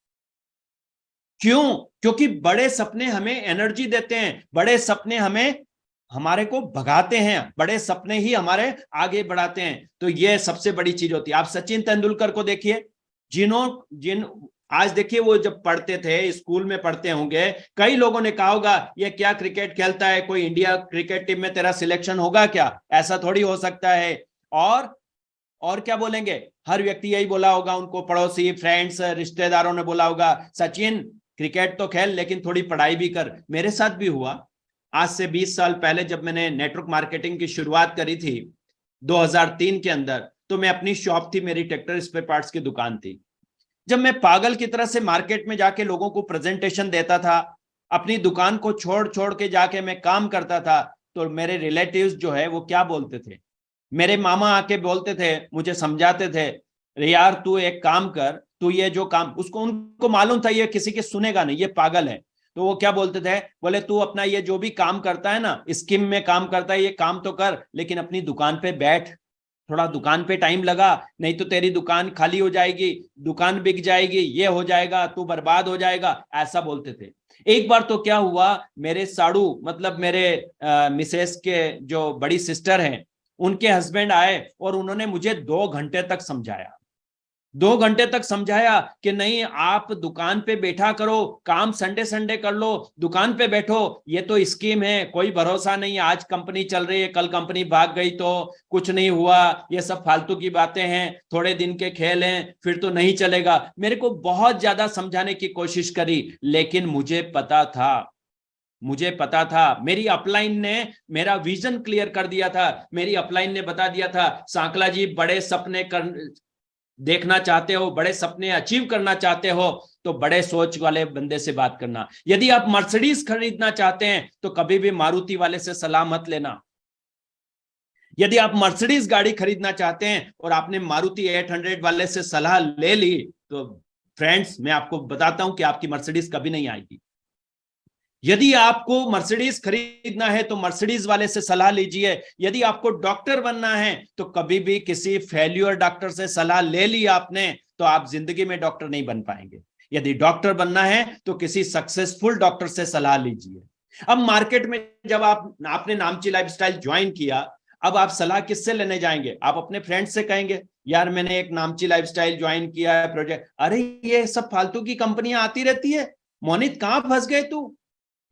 क्यों? क्योंकि बड़े सपने हमें एनर्जी देते हैं, बड़े सपने हमें हमारे को भगाते हैं, बड़े सपने ही हमारे आगे बढ़ाते हैं। तो ये सबसे बड़ी चीज होती है। आप सचिन तेंदुलकर को देखिए, जिन आज देखिए, वो जब पढ़ते थे, स्कूल में पढ़ते होंगे, कई लोगों ने कहा होगा ये क्या क्रिकेट खेलता है, कोई इंडिया क्रिकेट टीम में तेरा सिलेक्शन होगा क्या, ऐसा थोड़ी हो सकता है। और क्या बोलेंगे, हर व्यक्ति यही बोला होगा, उनको पड़ोसी, फ्रेंड्स, रिश्तेदारों ने बोला होगा, सचिन क्रिकेट तो खेल लेकिन थोड़ी पढ़ाई भी कर। मेरे साथ भी हुआ। आज से 20 साल पहले जब मैंने नेटवर्क मार्केटिंग की शुरुआत करी थी 2003 के अंदर, तो मैं अपनी शॉप थी, मेरी ट्रैक्टर स्पेयर पार्ट्स की दुकान थी। जब मैं पागल की तरह से मार्केट में जाके लोगों को प्रेजेंटेशन देता था, अपनी दुकान को छोड़ छोड़ के जाके मैं काम करता था, तो मेरे रिलेटिव्स जो है वो क्या बोलते थे, मेरे मामा आके बोलते थे, मुझे समझाते थे, यार तू एक काम कर, तू ये जो काम, उसको उनको मालूम था ये किसी के सुनेगा नहीं, ये पागल है। तो वो क्या बोलते थे, बोले तू अपना ये जो भी काम करता है ना, स्कीम में काम करता है, ये काम तो कर, लेकिन अपनी दुकान पे बैठ, थोड़ा दुकान पे टाइम लगा, नहीं तो तेरी दुकान खाली हो जाएगी, दुकान बिक जाएगी, ये हो जाएगा, तू बर्बाद हो जाएगा, ऐसा बोलते थे। एक बार तो क्या हुआ, मेरे साड़ू मतलब मेरे मिसेस के जो बड़ी सिस्टर हैं, उनके हस्बैंड आए और उन्होंने मुझे 2 घंटे तक समझाया, 2 घंटे तक समझाया कि नहीं आप दुकान पे बैठा करो, काम संडे संडे कर लो, दुकान पे बैठो, ये तो स्कीम है, कोई भरोसा नहीं, आज कंपनी चल रही है, कल कंपनी भाग गई तो कुछ नहीं हुआ, ये सब फालतू की बातें हैं, थोड़े दिन के खेल हैं, फिर तो नहीं चलेगा। मेरे को बहुत ज्यादा समझाने की कोशिश करी, लेकिन मुझे पता था, मेरी अपलाइन ने मेरा विजन क्लियर कर दिया था, मेरी अपलाइन ने बता दिया था, सांकला जी बड़े सपने देखना चाहते हो, बड़े सपने अचीव करना चाहते हो, तो बड़े सोच वाले बंदे से बात करना। यदि आप मर्सिडीज खरीदना चाहते हैं तो कभी भी मारुति वाले से सलाह मत लेना। यदि आप मर्सिडीज गाड़ी खरीदना चाहते हैं और आपने मारुति 800 वाले से सलाह ले ली, तो फ्रेंड्स मैं आपको बताता हूं कि आपकी मर्सिडीज कभी नहीं आएगी। यदि आपको मर्सिडीज खरीदना है तो मर्सिडीज वाले से सलाह लीजिए। यदि आपको डॉक्टर बनना है तो कभी भी किसी फेल्यूर डॉक्टर से सलाह ले ली आपने, तो आप जिंदगी में डॉक्टर नहीं बन पाएंगे। यदि डॉक्टर बनना है तो किसी सक्सेसफुल डॉक्टर से सलाह लीजिए। अब मार्केट में जब आपने नामची लाइफस्टाइल ज्वाइन किया, अब आप सलाह किससे लेने जाएंगे? आप अपने फ्रेंड से कहेंगे यार मैंने एक नामची लाइफस्टाइल ज्वाइन किया है प्रोजेक्ट, अरे ये सब फालतू की कंपनियां आती रहती है, मोनित कहां फंस गए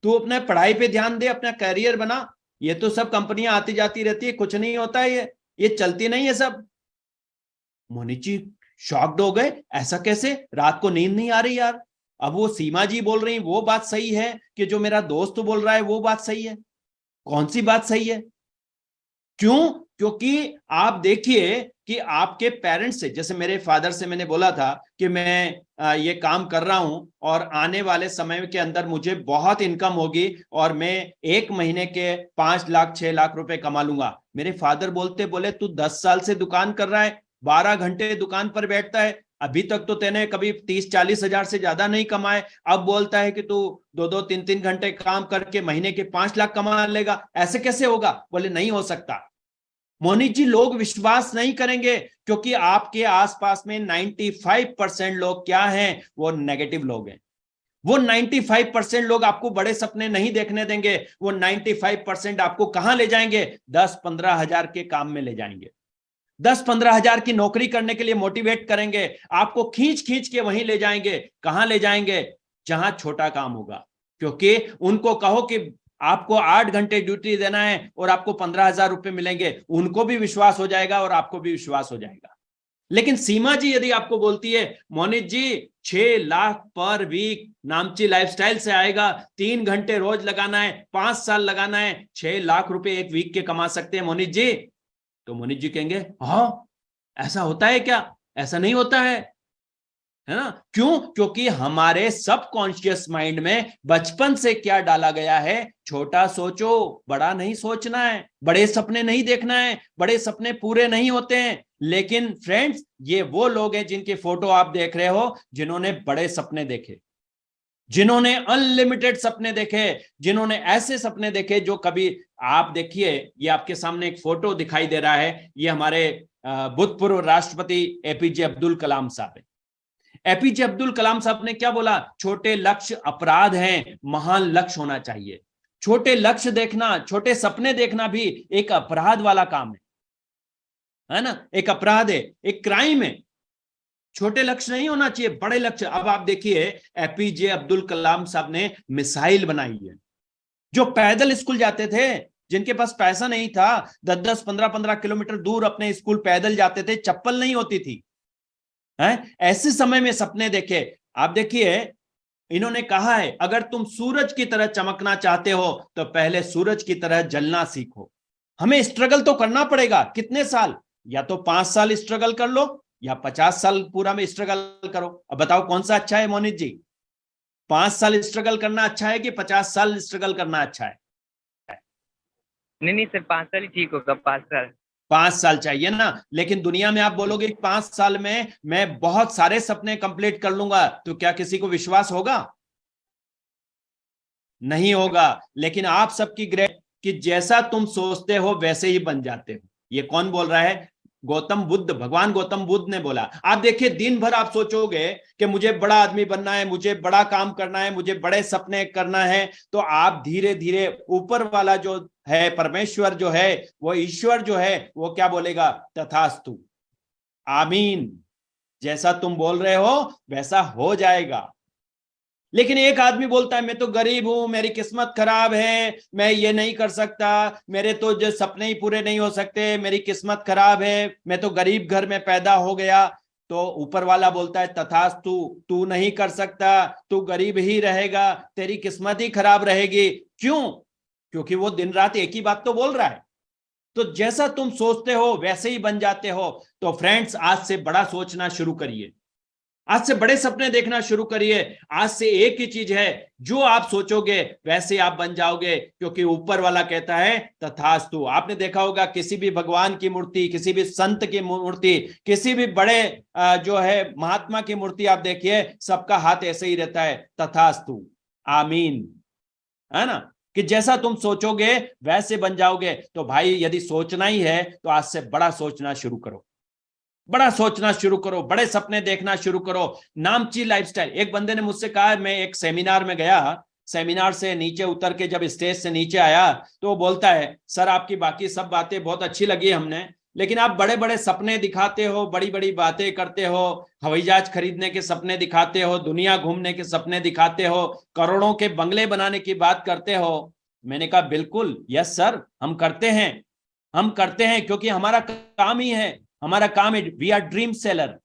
तू अपने पढ़ाई पे ध्यान दे, अपना करियर बना, ये तो सब कंपनियां आती जाती रहती है, कुछ नहीं होता है, ये चलती नहीं है सब। मोनी जी शॉक्ड हो गए, ऐसा कैसे, रात को नींद नहीं आ रही यार। अब वो सीमा जी बोल रही वो बात सही है कि जो मेरा दोस्त बोल रहा है वो बात सही है? कौन सी बात सही है? क्यों? क्योंकि आप देखिए कि आपके पेरेंट्स से, जैसे मेरे फादर से मैंने बोला था कि मैं ये काम कर रहा हूं और आने वाले समय के अंदर मुझे बहुत इनकम होगी और मैं 1 महीने के 5 लाख 6 लाख रुपए कमा लूंगा। मेरे फादर बोले तू 10 साल से दुकान कर रहा है, 12 घंटे दुकान पर बैठता है, अभी तक तो तेने कभी 30-40 हजार से ज्यादा नहीं कमाए, अब बोलता है कि तू 2-2 3-3 घंटे काम करके महीने के 5 लाख कमा लेगा, ऐसे कैसे होगा? बोले नहीं हो सकता। मोनी जी लोग विश्वास नहीं करेंगे क्योंकि आपके आसपास में 95% लोग क्या हैं? वो नेगेटिव लोग हैं। वो 95% लोग आपको बड़े सपने नहीं देखने देंगे। वो 95% आपको कहां ले जाएंगे? 10-15 हजार के काम में ले जाएंगे, 10-15 हजार की नौकरी करने के लिए मोटिवेट करेंगे, आपको खींच खींच के वहीं ले जाएंगे। कहां ले जाएंगे? जहां छोटा काम होगा। क्योंकि उनको कहो कि आपको 8 घंटे ड्यूटी देना है और आपको 15,000 रुपए मिलेंगे, उनको भी विश्वास हो जाएगा और आपको भी विश्वास हो जाएगा। लेकिन सीमा जी यदि आपको बोलती है मोनित जी 6 लाख पर वीक नामची लाइफस्टाइल से आएगा, 3 घंटे रोज लगाना है, 5 साल लगाना है, 6 लाख रुपए एक वीक के कमा सकते हैं मोनित जी, तो मोनित जी कहेंगे हाँ ऐसा होता है क्या? ऐसा नहीं होता है ना? क्यों? क्योंकि हमारे सबकॉन्शियस माइंड में बचपन से क्या डाला गया है? छोटा सोचो, बड़ा नहीं सोचना है, बड़े सपने नहीं देखना है, बड़े सपने पूरे नहीं होते हैं। लेकिन फ्रेंड्स ये वो लोग हैं जिनके फोटो आप देख रहे हो, जिन्होंने बड़े सपने देखे, जिन्होंने अनलिमिटेड सपने देखे, जिन्होंने ऐसे सपने देखे जो कभी, आप देखिए ये आपके सामने एक फोटो दिखाई दे रहा है, ये हमारे भूतपूर्व राष्ट्रपति एपीजे अब्दुल कलाम साहब है। एपीजे अब्दुल कलाम साहब ने क्या बोला? छोटे लक्ष्य अपराध हैं, महान लक्ष्य होना चाहिए। छोटे लक्ष्य देखना, छोटे सपने देखना भी एक अपराध वाला काम है ना? एक अपराध है, एक क्राइम है। छोटे लक्ष्य नहीं होना चाहिए, बड़े लक्ष्य। अब आप देखिए, एपीजे अब्दुल कलाम साहब ने मिसाइल बनाई है। जो पैदल स्कूल जाते थे, जिनके पास पैसा नहीं था, 10-10, 15-15 किलोमीटर दूर अपने स्कूल पैदल जाते थे, चप्पल नहीं होती थी, है? ऐसे समय में सपने देखे। आप देखिए, इन्होंने कहा है, अगर तुम सूरज की तरह चमकना चाहते हो तो पहले सूरज की तरह जलना सीखो। हमें स्ट्रगल तो करना पड़ेगा। कितने साल? या तो 5 साल स्ट्रगल कर लो, या 50 साल पूरा में स्ट्रगल करो। अब बताओ कौन सा अच्छा है मोनित जी? 5 साल स्ट्रगल करना अच्छा है कि 50 साल स्ट्रगल करना अच्छा है? नहीं नहीं सर, 5 साल ही ठीक होगा, 5 साल। 5 साल चाहिए ना? लेकिन दुनिया में आप बोलोगे 5 साल में मैं बहुत सारे सपने कंप्लीट कर लूंगा, तो क्या किसी को विश्वास होगा? नहीं होगा। लेकिन आप सबकी ग्रेट कि जैसा तुम सोचते हो वैसे ही बन जाते हो। ये कौन बोल रहा है? गौतम बुद्ध, भगवान गौतम बुद्ध ने बोला। आप देखिए, दिन भर आप सोचोगे कि मुझे बड़ा आदमी बनना है, मुझे बड़ा काम करना है, मुझे बड़े सपने करना है, तो आप धीरे धीरे ऊपर वाला जो है, परमेश्वर जो है, वो ईश्वर जो है, वो क्या बोलेगा? तथास्तु, आमीन। जैसा तुम बोल रहे हो वैसा हो जाएगा। लेकिन एक आदमी बोलता है, मैं तो गरीब हूं, मेरी किस्मत खराब है, मैं ये नहीं कर सकता, मेरे तो जो सपने ही पूरे नहीं हो सकते, मेरी किस्मत खराब है, मैं तो गरीब घर में पैदा हो गया। तो ऊपर वाला बोलता है, तथास्तु, तू नहीं कर सकता, तू गरीब ही रहेगा, तेरी किस्मत ही खराब रहेगी। क्यों? क्योंकि वो दिन रात एक ही बात तो बोल रहा है। तो जैसा तुम सोचते हो वैसे ही बन जाते हो। तो फ्रेंड्स, आज से बड़ा सोचना शुरू करिए, आज से बड़े सपने देखना शुरू करिए। आज से एक ही चीज है, जो आप सोचोगे वैसे आप बन जाओगे, क्योंकि ऊपर वाला कहता है तथास्तु। आपने देखा होगा, किसी भी भगवान की मूर्ति, किसी भी संत की मूर्ति, किसी भी बड़े जो है महात्मा की मूर्ति आप देखिए, सबका हाथ ऐसे ही रहता है, तथास्तु, आमीन, है ना? कि जैसा तुम सोचोगे वैसे बन जाओगे। तो भाई, यदि सोचना ही है तो आज से बड़ा सोचना शुरू करो, बड़ा सोचना शुरू करो, बड़े सपने देखना शुरू करो। नामची लाइफस्टाइल। एक बंदे ने मुझसे कहा, मैं एक सेमिनार में गया, सेमिनार से नीचे उतर के जब स्टेज से नीचे आया तो वो बोलता है, सर आपकी बाकी सब बातें बहुत अच्छी लगी हमने, लेकिन आप बड़े बड़े सपने दिखाते हो, बड़ी बड़ी बातें करते हो, हवाई जहाज खरीदने के सपने दिखाते हो, दुनिया घूमने के सपने दिखाते हो, करोड़ों के बंगले बनाने की बात करते हो। मैंने कहा, बिल्कुल यस सर, हम करते हैं, हम करते हैं, क्योंकि हमारा काम ही है, हमारा काम है, वी आर ड्रीम सेलर।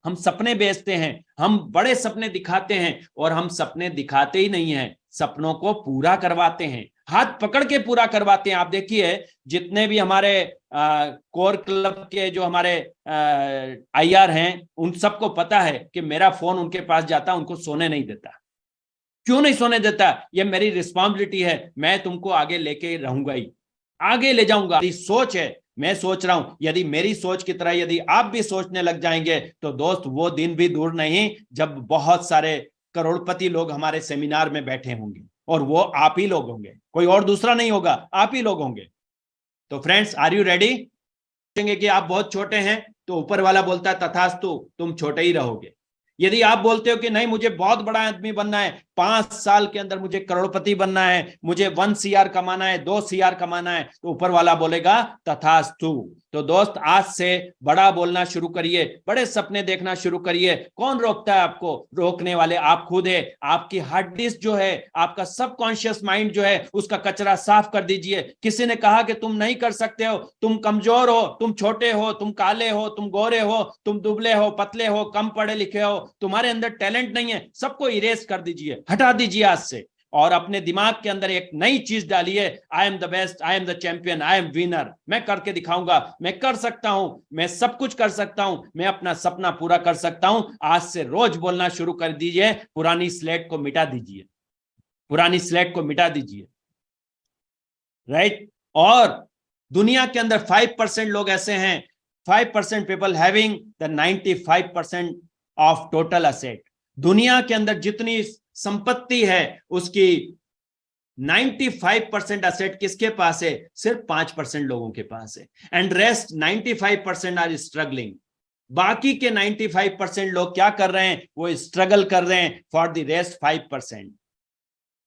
हम सपने बेचते हैं, हम बड़े सपने दिखाते हैं, और हम सपने दिखाते ही नहीं हैं, सपनों को पूरा करवाते हैं, हाथ पकड़ के पूरा करवाते हैं। आप देखिए, जितने भी हमारे कोर क्लब के जो हमारे आईआर हैं, उन सबको पता है कि मेरा फोन उनके पास जाता, उनको सोने नहीं देता। क्यों नहीं सोने देता? ये मेरी रिस्पॉन्सिबिलिटी है, मैं तुमको आगे लेके रहूंगा ही, आगे ले जाऊंगा। सोच है, मैं सोच रहा हूं, यदि मेरी सोच की तरह यदि आप भी सोचने लग जाएंगे तो दोस्त, वो दिन भी दूर नहीं जब बहुत सारे करोड़पति लोग हमारे सेमिनार में बैठे होंगे, और वो आप ही लोग होंगे, कोई और दूसरा नहीं होगा, आप ही लोग होंगे। तो फ्रेंड्स, आर यू रेडी? कि आप बहुत छोटे हैं, तो ऊपर वाला बोलता है तथास्तु, तुम छोटे ही रहोगे। यदि आप बोलते हो कि नहीं, मुझे बहुत बड़ा आदमी बनना है, 5 साल के अंदर मुझे करोड़पति बनना है, मुझे 1 CR कमाना है, 2 CR कमाना है, तो ऊपर वाला बोलेगा तथास्तु। तो दोस्त, आज से बड़ा बोलना शुरू करिए, बड़े सपने देखना शुरू करिए। कौन रोकता है आपको? रोकने वाले आप खुद है। आपकी हार्ड डिस्क जो है, आपका सबकॉन्शियस माइंड जो है, उसका कचरा साफ कर दीजिए। किसी ने कहा कि तुम नहीं कर सकते हो, तुम कमजोर हो, तुम छोटे हो, तुम काले हो, तुम गोरे हो, तुम दुबले हो, पतले हो, कम पढ़े लिखे हो, तुम्हारे अंदर टैलेंट नहीं है, सबको इरेज कर दीजिए, हटा दीजिए आज से, और अपने दिमाग के अंदर एक नई चीज डालिए, I am the best, I am the champion, I am winner. मैं करके दिखाऊंगा, मैं कर सकता हूं, मैं सब कुछ कर सकता हूं, मैं अपना सपना पूरा कर सकता हूं। आज से रोज बोलना शुरू कर दीजिए, पुरानी स्लेट को मिटा दीजिए, पुरानी स्लेट को मिटा दीजिए, राइट? और दुनिया के अंदर 5% लोग ऐसे हैं, 5% people having the 95% of total asset. दुनिया के अंदर जितनी संपत्ति है, उसकी 95% असेट किसके पास है? सिर्फ 5% लोगों के पास है। And rest 95% are struggling. बाकी के 95% लोग क्या कर रहे हैं? वो स्ट्रगल कर रहे हैं फॉर द रेस्ट 5%।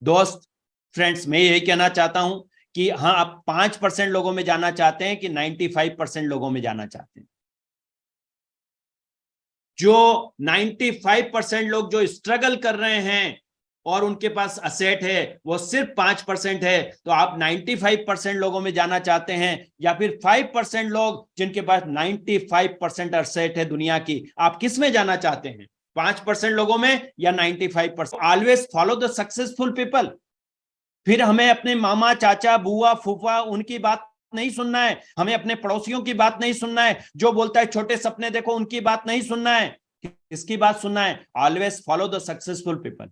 दोस्त, फ्रेंड्स, मैं यही कहना चाहता हूं कि हाँ, आप 5% लोगों में जाना चाहते हैं कि 95% लोगों में जाना चाहते हैं? जो 95% लोग जो स्ट्रगल कर रहे हैं और उनके पास असेट है वो सिर्फ 5% है, तो आप 95% लोगों में जाना चाहते हैं या फिर 5% लोग जिनके पास 95% असेट है दुनिया की, आप किस में जाना चाहते हैं? 5% लोगों में या 95%? Always follow the successful people. फिर हमें अपने मामा, चाचा, बुआ, फूफा उनकी बात नहीं सुनना है, हमें अपने पड़ोसियों की बात नहीं सुनना है, जो बोलता है छोटे सपने देखो उनकी बात नहीं सुनना है। किसकी बात सुनना है? Always follow the successful people,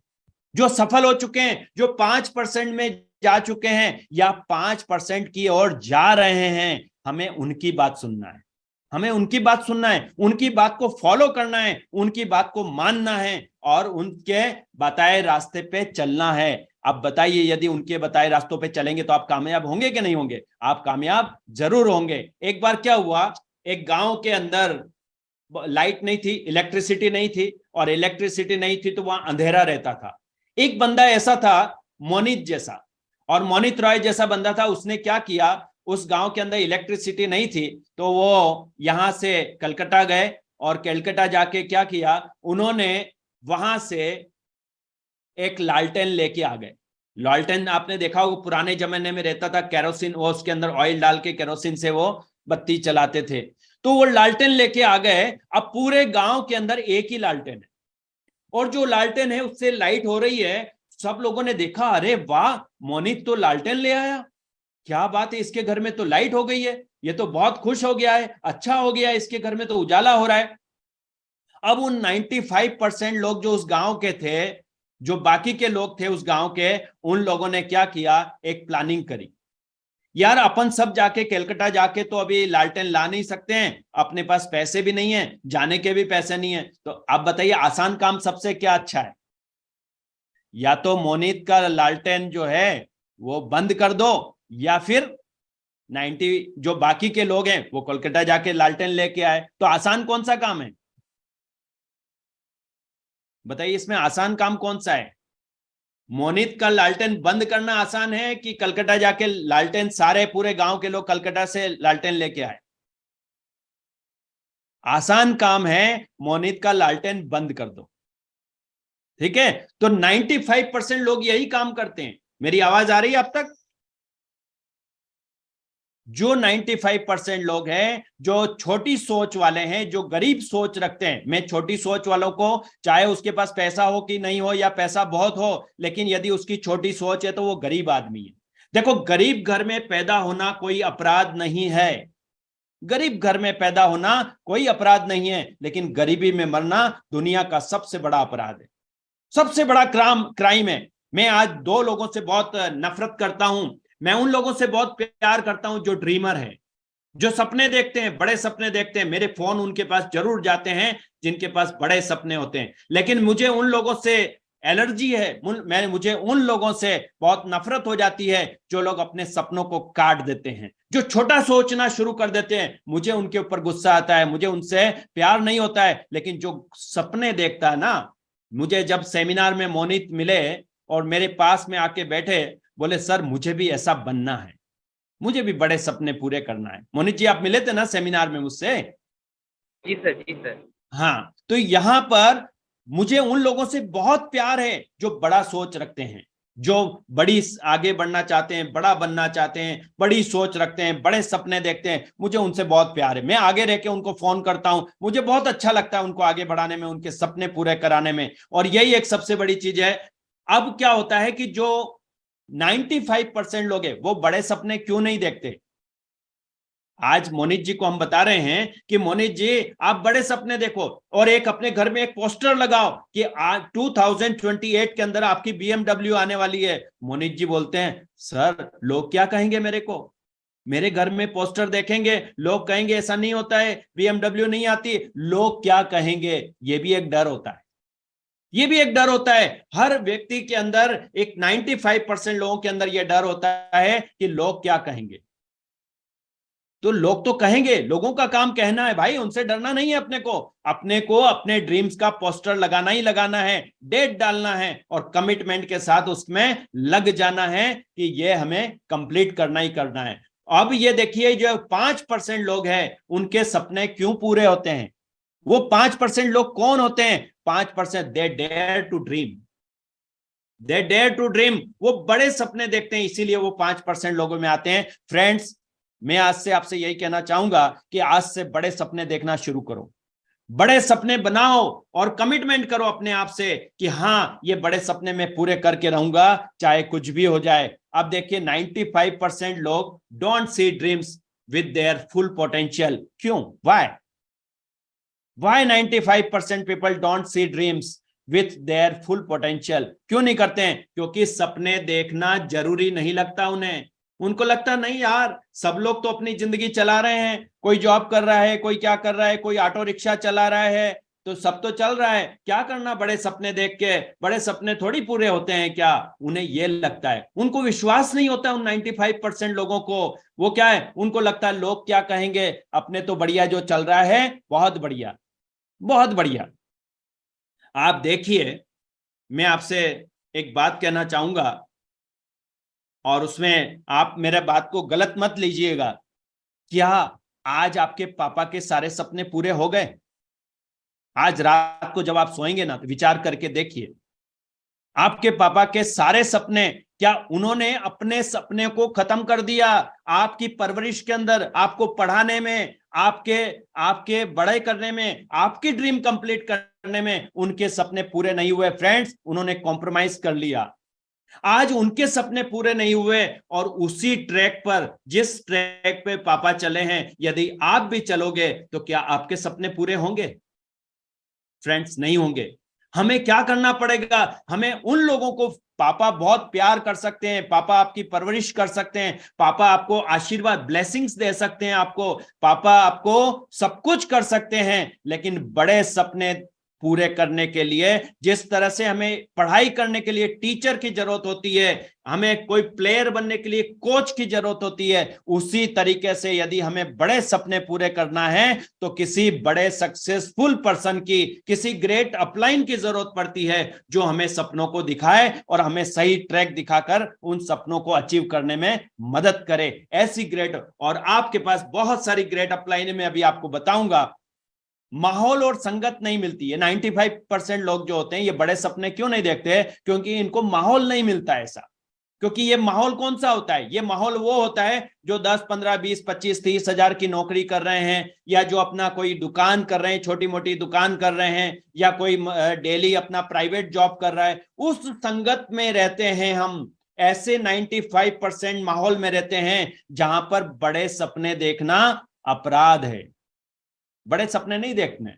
जो सफल हो चुके हैं, जो 5% में जा चुके हैं या 5% की ओर जा रहे हैं। हमें उनकी बात सुनना है, हमें उनकी बात सुनना है, उनकी बात को फॉलो करना है, उनकी बात को मानना है और उनके बताए रास्ते पे चलना है। अब बताइए, यदि उनके बताए रास्तों पे चलेंगे तो आप कामयाब होंगे कि नहीं होंगे? आप कामयाब जरूर होंगे। एक बार क्या हुआ, एक गांव के अंदर लाइट नहीं थी, इलेक्ट्रिसिटी नहीं थी, और इलेक्ट्रिसिटी नहीं थी तो वहां अंधेरा रहता था। एक बंदा ऐसा था, मोनित जैसा, और मोनित रॉय जैसा बंदा था। उसने क्या किया, उस गांव के अंदर इलेक्ट्रिसिटी नहीं थी तो वो यहां से कलकत्ता गए, और कलकत्ता जाके क्या किया, उन्होंने वहां से एक लालटेन लेके आ गए। लालटेन आपने देखा होगा, पुराने जमाने में रहता था, केरोसिन, वो उसके अंदर ऑयल डाल के केरोसिन से वो बत्ती चलाते थे। तो वो लालटेन लेके आ गए। अब पूरे गांव के अंदर एक ही लालटेन है, और जो लालटेन है उससे लाइट हो रही है। सब लोगों ने देखा, अरे वाह, मोनित तो लालटेन ले आया, क्या बात है, इसके घर में तो लाइट हो गई है, ये तो बहुत खुश हो गया है, अच्छा हो गया है, इसके घर में तो उजाला हो रहा है। अब उन 95% लोग जो उस गांव के थे, जो बाकी के लोग थे उस गांव के, उन लोगों ने क्या किया, एक प्लानिंग करी। यार, अपन सब जाके कलकत्ता जाके तो अभी लालटेन ला नहीं सकते हैं, अपने पास पैसे भी नहीं है, जाने के भी पैसे नहीं है, तो आप बताइए आसान काम सबसे क्या अच्छा है? या तो मोनित का लालटेन जो है वो बंद कर दो, या फिर 90 जो बाकी के लोग हैं वो कोलकाता जाके लालटेन लेके आए। तो आसान कौन सा काम है? बताइए, इसमें आसान काम कौन सा है? मोनित का लालटेन बंद करना आसान है कि कलकत्ता जाके लालटेन, सारे पूरे गांव के लोग कलकत्ता से लालटेन लेके आए? आसान काम है, मोनित का लालटेन बंद कर दो। ठीक है, तो 95% लोग यही काम करते हैं। मेरी आवाज आ रही है अब तक? जो 95% लोग हैं, जो छोटी सोच वाले हैं, जो गरीब सोच रखते हैं, मैं छोटी सोच वालों को, चाहे उसके पास पैसा हो कि नहीं हो या पैसा बहुत हो, लेकिन यदि उसकी छोटी सोच है तो वो गरीब आदमी है। देखो, गरीब घर में पैदा होना कोई अपराध नहीं है, गरीब घर में पैदा होना कोई अपराध नहीं है, लेकिन गरीबी में मरना दुनिया का सबसे बड़ा अपराध है, सबसे बड़ा क्राइम है। मैं आज दो लोगों से बहुत नफरत करता हूं। मैं उन लोगों से बहुत प्यार करता हूं जो ड्रीमर है, जो सपने देखते हैं, बड़े सपने देखते हैं। मेरे फोन उनके पास जरूर जाते हैं जिनके पास बड़े सपने होते हैं, लेकिन मुझे उन लोगों से एलर्जी है, मुझे उन लोगों से बहुत नफरत हो जाती है जो लोग अपने सपनों को काट देते हैं, जो छोटा सोचना शुरू कर देते हैं। मुझे उनके ऊपर गुस्सा आता है, मुझे उनसे प्यार नहीं होता है। लेकिन जो सपने देखता है ना, मुझे जब सेमिनार में मोनित मिले और मेरे पास में आके बैठे, बोले सर मुझे भी ऐसा बनना है, मुझे भी बड़े सपने पूरे करना है। मोनित जी, आप मिले थे ना सेमिनार में मुझसे? जी सर, जी सर। हाँ, तो यहां पर मुझे उन लोगों से बहुत प्यार है जो बड़ा सोच रखते हैं, जो बड़ी आगे बढ़ना चाहते हैं, बड़ा बनना चाहते हैं, बड़ी सोच रखते हैं, बड़े सपने देखते हैं। मुझे उनसे बहुत प्यार है, मैं आगे रह के उनको फोन करता हूं, मुझे बहुत अच्छा लगता है उनको आगे बढ़ाने में, उनके सपने पूरे कराने में। और यही एक सबसे बड़ी चीज है। अब क्या होता है कि जो 95% लोग हैं वो बड़े सपने क्यों नहीं देखते? आज मोनित जी को हम बता रहे हैं कि मोनित जी, आप बड़े सपने देखो और एक अपने घर में एक पोस्टर लगाओ कि आज 2028 के अंदर आपकी BMW आने वाली है। मोनित जी बोलते हैं, सर लोग क्या कहेंगे मेरे को, मेरे घर में पोस्टर देखेंगे, लोग कहेंगे ऐसा नहीं होता है, BMW नहीं आती, लोग क्या कहेंगे, ये भी एक डर होता है। ये भी एक डर होता है हर व्यक्ति के अंदर, एक 95% लोगों के अंदर यह डर होता है कि लोग क्या कहेंगे। तो लोग तो कहेंगे, लोगों का काम कहना है भाई, उनसे डरना नहीं है। अपने को अपने ड्रीम्स का पोस्टर लगाना ही लगाना है, डेट डालना है और कमिटमेंट के साथ उसमें लग जाना है कि ये हमें कंप्लीट करना ही करना है। अब ये देखिए, जो 5% लोग हैं उनके सपने क्यों पूरे होते हैं? वो 5% लोग कौन होते हैं? 5% they dare to dream, they dare to dream, वो बड़े सपने देखते हैं, इसीलिए वो 5% लोगों में आते हैं। फ्रेंड्स, मैं आज से आपसे यही कहना चाहूंगा कि आज से बड़े सपने देखना शुरू करो, बड़े सपने बनाओ और कमिटमेंट करो अपने आप से कि हाँ, ये बड़े सपने मैं पूरे करके रहूंगा चाहे कुछ भी हो जाए। अब देखिए 95% लोग don't see dreams with their full potential. क्यों? Why 95% people don't see dreams with their full potential? क्यों नहीं करते हैं? क्योंकि सपने देखना जरूरी नहीं लगता उन्हें। उनको लगता नहीं यार, सब लोग तो अपनी जिंदगी चला रहे हैं, कोई जॉब कर रहा है, कोई क्या कर रहा है, कोई ऑटो रिक्शा चला रहा है, तो सब तो चल रहा है, क्या करना बड़े सपने देख के? बड़े सपने थोड़ी पूरे होते हैं क्या? उन्हें यह लगता है, उनको विश्वास नहीं होता उन 95% लोगों को। वो क्या है, उनको लगता है लोग क्या कहेंगे, अपने तो बढ़िया जो चल रहा है, बहुत बढ़िया, बहुत बढ़िया। आप देखिए, मैं आपसे एक बात कहना चाहूंगा और उसमें आप मेरे बात को गलत मत लीजिएगा। क्या आज आपके पापा के सारे सपने पूरे हो गए? आज रात को जब आप सोएंगे ना, तो विचार करके देखिए, आपके पापा के सारे सपने, क्या उन्होंने अपने सपने को खत्म कर दिया? आपकी परवरिश के अंदर, आपको पढ़ाने में, आपके आपके बड़े करने में, आपकी ड्रीम कंप्लीट करने में उनके सपने पूरे नहीं हुए फ्रेंड्स, उन्होंने कॉम्प्रोमाइज कर लिया। आज उनके सपने पूरे नहीं हुए और उसी ट्रैक पर, जिस ट्रैक पे पापा चले हैं, यदि आप भी चलोगे तो क्या आपके सपने पूरे होंगे? फ्रेंड्स, नहीं होंगे। हमें क्या करना पड़ेगा? हमें उन लोगों को, पापा बहुत प्यार कर सकते हैं, पापा आपकी परवरिश कर सकते हैं, पापा आपको आशीर्वाद, ब्लेसिंग्स दे सकते हैं, आपको पापा आपको सब कुछ कर सकते हैं, लेकिन बड़े सपने पूरे करने के लिए, जिस तरह से हमें पढ़ाई करने के लिए टीचर की जरूरत होती है, हमें कोई प्लेयर बनने के लिए कोच की जरूरत होती है, उसी तरीके से यदि हमें बड़े सपने पूरे करना है तो किसी बड़े सक्सेसफुल पर्सन की, किसी ग्रेट अपलाइन की जरूरत पड़ती है, जो हमें सपनों को दिखाए और हमें सही ट्रैक दिखाकर उन सपनों को अचीव करने में मदद करे। ऐसी ग्रेट, और आपके पास बहुत सारी ग्रेट अपलाइन में अभी आपको बताऊंगा। माहौल और संगत नहीं मिलती है। 95% लोग जो होते हैं ये बड़े सपने क्यों नहीं देखते? क्योंकि इनको माहौल नहीं मिलता ऐसा। क्योंकि ये माहौल कौन सा होता है? ये माहौल वो होता है जो 10, 15, 20, 25, 30 हजार की नौकरी कर रहे हैं, या जो अपना कोई दुकान कर रहे हैं, छोटी मोटी दुकान कर रहे हैं, या कोई डेली अपना प्राइवेट जॉब कर रहा है, उस संगत में रहते हैं हम। ऐसे 95% माहौल में रहते हैं जहां पर बड़े सपने देखना अपराध है, बड़े सपने नहीं देखने,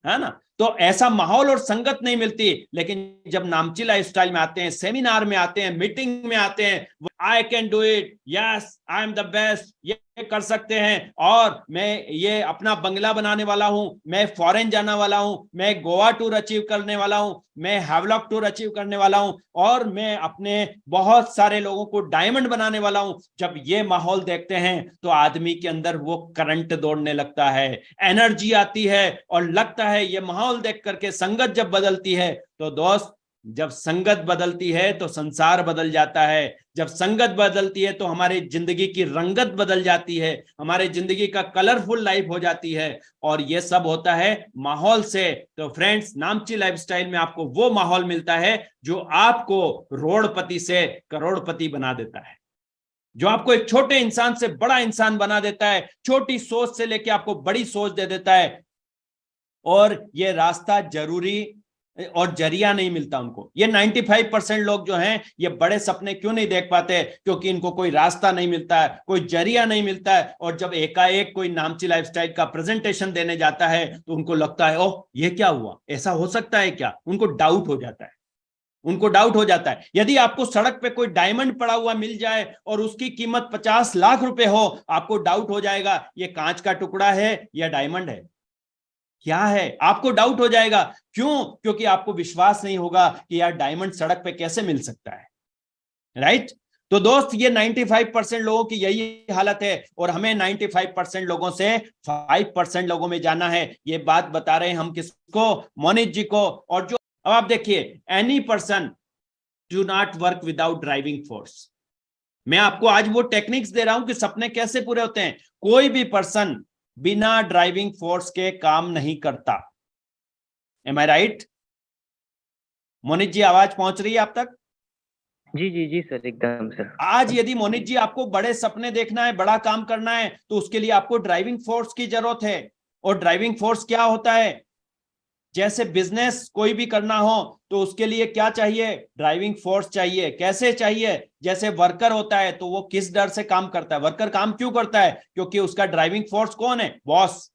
है ना? तो ऐसा माहौल और संगत नहीं मिलती। लेकिन जब नामची लाइफस्टाइल में आते हैं, सेमिनार में आते हैं, मीटिंग में आते हैं, I can do it, yes I am the best, ये कर सकते हैं, और मैं ये अपना बंगला बनाने वाला हूं, मैं फॉरेन जाने वाला हूं, मैं गोवा टूर अचीव करने वाला हूं, मैं हैवलॉक टूर अचीव करने वाला हूं, और मैं अपने बहुत सारे लोगों को डायमंड बनाने वाला हूं। जब ये माहौल देखते हैं तो आदमी के अंदर वो करंट दौड़ने लगता है, एनर्जी आती है, और लगता है ये माहौल देख करके, संगत जब बदलती है तो दोस्त, जब संगत बदलती है तो संसार बदल जाता है। जब संगत बदलती है तो हमारी जिंदगी की रंगत बदल जाती है, हमारे जिंदगी का कलरफुल लाइफ हो जाती है, और ये सब होता है माहौल से। तो फ्रेंड्स, नामची लाइफस्टाइल में आपको वो माहौल मिलता है जो आपको रोड़पति से करोड़पति बना देता है, जो आपको एक छोटे इंसान से बड़ा इंसान बना देता है, छोटी सोच से लेके आपको बड़ी सोच दे देता है। और ये रास्ता जरूरी और जरिया नहीं मिलता उनको। ये 95% लोग जो हैं ये बड़े सपने क्यों नहीं देख पाते? क्योंकि इनको कोई रास्ता नहीं मिलता है, कोई जरिया नहीं मिलता है। और जब एकाएक कोई नामची लाइफस्टाइल का प्रेजेंटेशन देने जाता है तो उनको लगता है, ओह ये क्या हुआ, ऐसा हो सकता है क्या? उनको डाउट हो जाता है, उनको डाउट हो जाता है। यदि आपको सड़क पे कोई डायमंड पड़ा हुआ मिल जाए और उसकी कीमत 50 लाख रुपए हो, आपको डाउट हो जाएगा ये कांच का टुकड़ा है या डायमंड है। क्या है, आपको डाउट हो जाएगा। क्यों? क्योंकि आपको विश्वास नहीं होगा कि यार डायमंड सड़क पे कैसे मिल सकता है, राइट? तो दोस्त, ये 95% लोगों की यही हालत है, और हमें 95% लोगों से 5% लोगों में जाना है। ये बात बता रहे हैं हम किसको? मोनित जी को। और जो अब आप देखिए, any person do not work without driving force. मैं आपको आज वो टेक्निक्स दे रहा हूं कि सपने कैसे पूरे होते हैं। कोई भी पर्सन बिना ड्राइविंग फोर्स के काम नहीं करता। एम आई राइट? मोनित जी, आवाज पहुंच रही है आप तक? जी जी जी सर, एकदम सर। आज यदि मोनित जी आपको बड़े सपने देखना है, बड़ा काम करना है, तो उसके लिए आपको ड्राइविंग फोर्स की जरूरत है। और ड्राइविंग फोर्स क्या होता है? जैसे बिजनेस कोई भी करना हो तो उसके लिए क्या चाहिए? ड्राइविंग फोर्स चाहिए। कैसे चाहिए? जैसे वर्कर होता है तो वो किस डर से काम करता है? वर्कर काम क्यों करता है? क्योंकि उसका ड्राइविंग फोर्स कौन है? बॉस।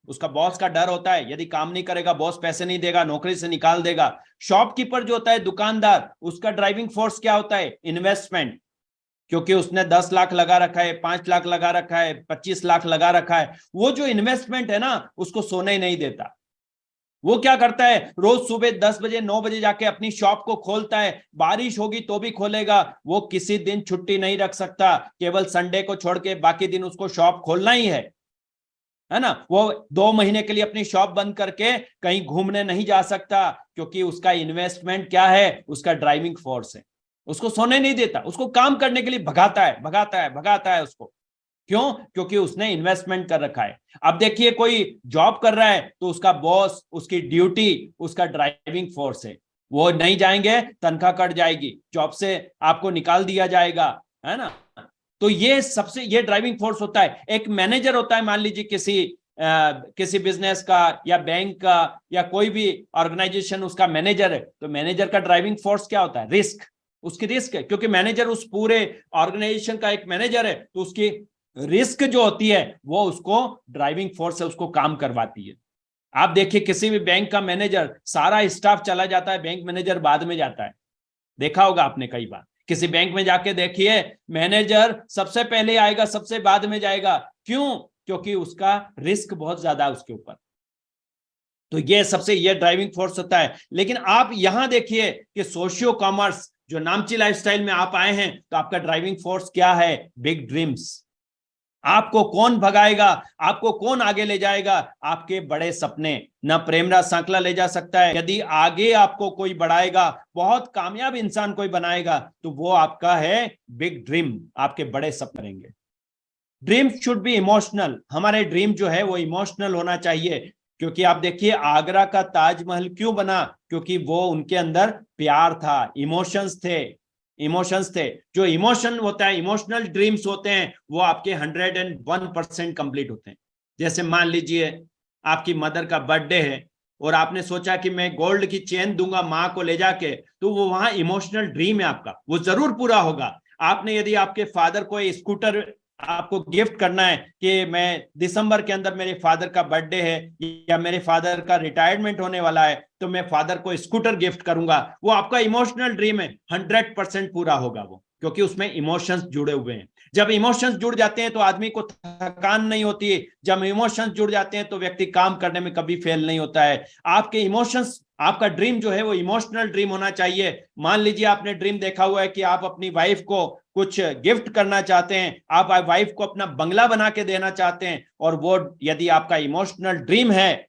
उसका बॉस का डर होता है, यदि काम नहीं करेगा बॉस पैसे नहीं देगा, नौकरी से निकाल देगा। शॉपकीपर जो होता है, दुकानदार, उसका ड्राइविंग फोर्स क्या होता है? इन्वेस्टमेंट। क्योंकि उसने 10 लाख लगा रखा है, 5 लाख लगा रखा है, 25 लाख लगा रखा है। वो जो इन्वेस्टमेंट है ना, उसको सोने ही नहीं देता। वो क्या करता है? रोज सुबह 10 बजे 9 बजे जाके अपनी शॉप को खोलता है। बारिश होगी तो भी खोलेगा। वो किसी दिन छुट्टी नहीं रख सकता, केवल संडे को छोड़ के बाकी दिन उसको शॉप खोलना ही है ना? वो 2 महीने के लिए अपनी शॉप बंद करके कहीं घूमने नहीं जा सकता, क्योंकि उसका इन्वेस्टमेंट क्या है? उसका ड्राइविंग फोर्स है। उसको सोने नहीं देता, उसको काम करने के लिए भगाता है, भगाता है, भगाता है उसको। क्यों? क्योंकि उसने इन्वेस्टमेंट कर रखा है। अब देखिए, कोई जॉब कर रहा है तो उसका बॉस, उसकी ड्यूटी, उसका ड्राइविंग फोर्स है। वो नहीं जाएंगे, तनख्वाह कट जाएगी, जॉब से आपको निकाल दिया जाएगा, है ना? तो ये सबसे, ये ड्राइविंग फोर्स होता है। एक मैनेजर होता है, मान लीजिए किसी बिजनेस का या बैंक का या कोई भी ऑर्गेनाइजेशन, उसका मैनेजर है, तो मैनेजर का ड्राइविंग फोर्स क्या होता है? रिस्क। उसकी रिस्क है, क्योंकि मैनेजर उस पूरे ऑर्गेनाइजेशन का एक मैनेजर है, तो उसकी रिस्क जो होती है वो उसको ड्राइविंग फोर्स से उसको काम करवाती है। आप देखिए, किसी भी बैंक का मैनेजर, सारा स्टाफ चला जाता है, बैंक मैनेजर बाद में जाता है। देखा होगा आपने कई बार। किसी बैंक में जाके देखिए, मैनेजर सबसे पहले आएगा, सबसे बाद में जाएगा। क्यों? क्योंकि उसका रिस्क बहुत ज्यादा है उसके ऊपर। तो ये ड्राइविंग फोर्स होता है। लेकिन आप यहां देखिए कि सोशियो कॉमर्स जो नामची लाइफस्टाइल में आप आए हैं, तो आपका ड्राइविंग फोर्स क्या है? Big dreams. आपको कौन भगाएगा? आपको कौन आगे ले जाएगा? आपके बड़े सपने। ना प्रेमराज सांकला ले जा सकता है। यदि आगे आपको कोई बढ़ाएगा, बहुत कामयाब इंसान कोई बनाएगा, तो वो आपका है बिग ड्रीम। आपके बड़े सपने रहेंगे। Dream should be emotional. हमारे ड्रीम जो है वो इमोशनल होना चाहिए। क्योंकि आप देखिए, आगरा का ताजमहल क्यों बना? क्योंकि वो उनके अंदर प्यार था, इमोशंस थे। इमोशंस थे। जो इमोशन होता है, इमोशनल ड्रीम्स होते हैं, वो आपके 101% कंप्लीट होते हैं। जैसे मान लीजिए, आपकी मदर का बर्थडे है और आपने सोचा कि मैं गोल्ड की चेन दूंगा माँ को ले जाके, तो वो वहां इमोशनल ड्रीम है आपका, वो जरूर पूरा होगा। आपने यदि आपके फादर को स्कूटर आपको गिफ्ट करना है कि मैं दिसंबर के अंदर मेरे फादर का बर्थडे है या मेरे फादर का रिटायरमेंट होने वाला है, तो मैं फादर को स्कूटर गिफ्ट करूंगा, वो आपका इमोशनल ड्रीम है। 100% पूरा होगा वो, क्योंकि उसमें इमोशंस जुड़े हुए हैं। जब इमोशंस जुड़ जाते हैं तो आदमी को थकान नहीं होती है। जब इमोशंस जुड़ जाते हैं तो व्यक्ति काम करने में कभी फेल नहीं होता है। आपके इमोशंस, आपका ड्रीम जो है वो इमोशनल ड्रीम होना चाहिए। मान लीजिए, आपने ड्रीम देखा हुआ है कि आप अपनी वाइफ को कुछ गिफ्ट करना चाहते हैं, आप वाइफ को अपना बंगला बना के देना चाहते हैं, और वो यदि आपका इमोशनल ड्रीम है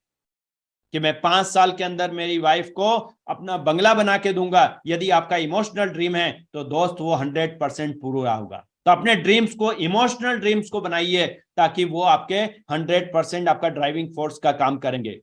कि मैं 5 साल के अंदर मेरी वाइफ को अपना बंगला बना के दूंगा, यदि आपका इमोशनल ड्रीम है, तो दोस्त वो 100% पूरा होगा। तो अपने ड्रीम्स को, इमोशनल ड्रीम्स को बनाइए, ताकि वो आपके 100% आपका ड्राइविंग फोर्स का काम करेंगे।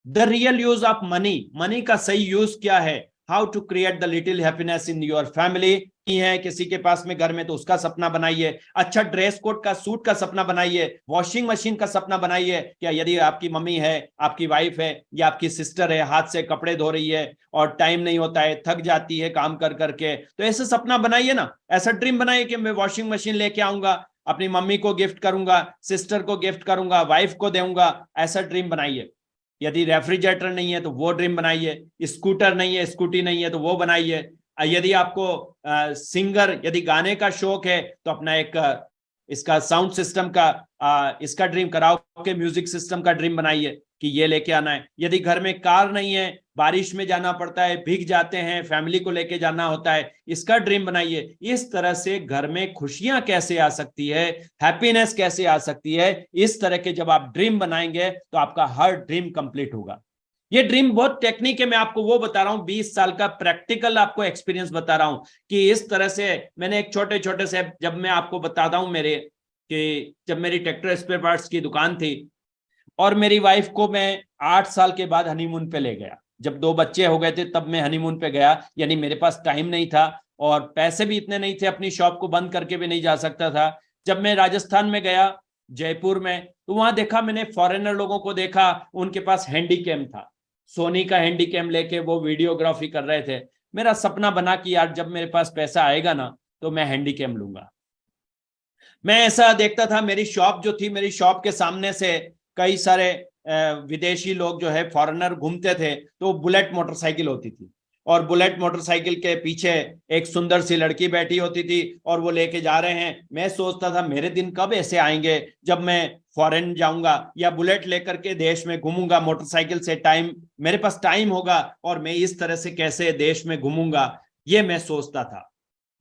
The real use of money. Money का सही यूज क्या है? How to create the little happiness in your family. है किसी के पास में घर में, तो उसका सपना बनाइए। अच्छा ड्रेस कोड का, सूट का सपना बनाइए। वॉशिंग मशीन का सपना बनाइए। क्या यदि आपकी मम्मी है, आपकी वाइफ है या आपकी सिस्टर है, हाथ से कपड़े धो रही है और टाइम नहीं होता है, थक जाती है काम कर करके, तो ऐसे सपना बनाइए ना। ऐसा ड्रीम बनाइए कि मैं वॉशिंग मशीन लेके आऊंगा, अपनी मम्मी को गिफ्ट करूंगा, सिस्टर को गिफ्ट करूंगा, वाइफ को दूंगा। ऐसा ड्रीम बनाइए। यदि रेफ्रिजरेटर नहीं है तो वो ड्रीम बनाइए। स्कूटर नहीं है, स्कूटी नहीं है, तो वो बनाइए। यदि आपको सिंगर, यदि गाने का शौक है, तो अपना एक इसका साउंड सिस्टम का इसका ड्रीम कराओ के म्यूजिक सिस्टम का ड्रीम बनाइए। कि ये लेके आना है। यदि घर में कार नहीं है, बारिश में जाना पड़ता है, भीग जाते हैं, फैमिली को लेके जाना होता है, इसका ड्रीम बनाइए। इस तरह से घर में खुशियां कैसे आ सकती है, हैप्पीनेस कैसे आ सकती है, इस तरह के जब आप ड्रीम बनाएंगे तो आपका हर ड्रीम कंप्लीट होगा। ये ड्रीम बहुत टेक्निक है, मैं आपको वो बता रहा हूं, 20 साल का प्रैक्टिकल आपको एक्सपीरियंस बता रहा हूं कि इस तरह से मैंने एक छोटे छोटे से, जब मैं आपको बताता हूं मेरे, कि जब मेरी ट्रैक्टर स्पेयर पार्ट्स की दुकान थी और मेरी वाइफ को मैं 8 साल के बाद हनीमून पे ले गया, जब 2 बच्चे हो गए थे तब मैं हनीमून पे गया, यानी मेरे पास टाइम नहीं था और पैसे भी इतने नहीं थे, अपनी शॉप को बंद करके भी नहीं जा सकता था। जब मैं राजस्थान में गया, जयपुर में, तो वहां देखा मैंने फॉरेनर लोगों को देखा, उनके पास हैंडी कैम था, सोनी का हैंडी कैम लेके वो वीडियोग्राफी कर रहे थे। मेरा सपना बना कि यार जब मेरे पास पैसा आएगा ना तो मैं हैंडी कैम लूंगा। मैं ऐसा देखता था, मेरी शॉप जो थी, मेरी शॉप के सामने से कई सारे विदेशी लोग जो है फॉरेनर घूमते थे, तो बुलेट मोटरसाइकिल होती थी और बुलेट मोटरसाइकिल के पीछे एक सुंदर सी लड़की बैठी होती थी और वो लेके जा रहे हैं। मैं सोचता था मेरे दिन कब ऐसे आएंगे जब मैं फॉरेन जाऊंगा या बुलेट लेकर के देश में घूमूंगा मोटरसाइकिल से, टाइम मेरे पास टाइम होगा और मैं इस तरह से कैसे देश में घूमूंगा, ये मैं सोचता था।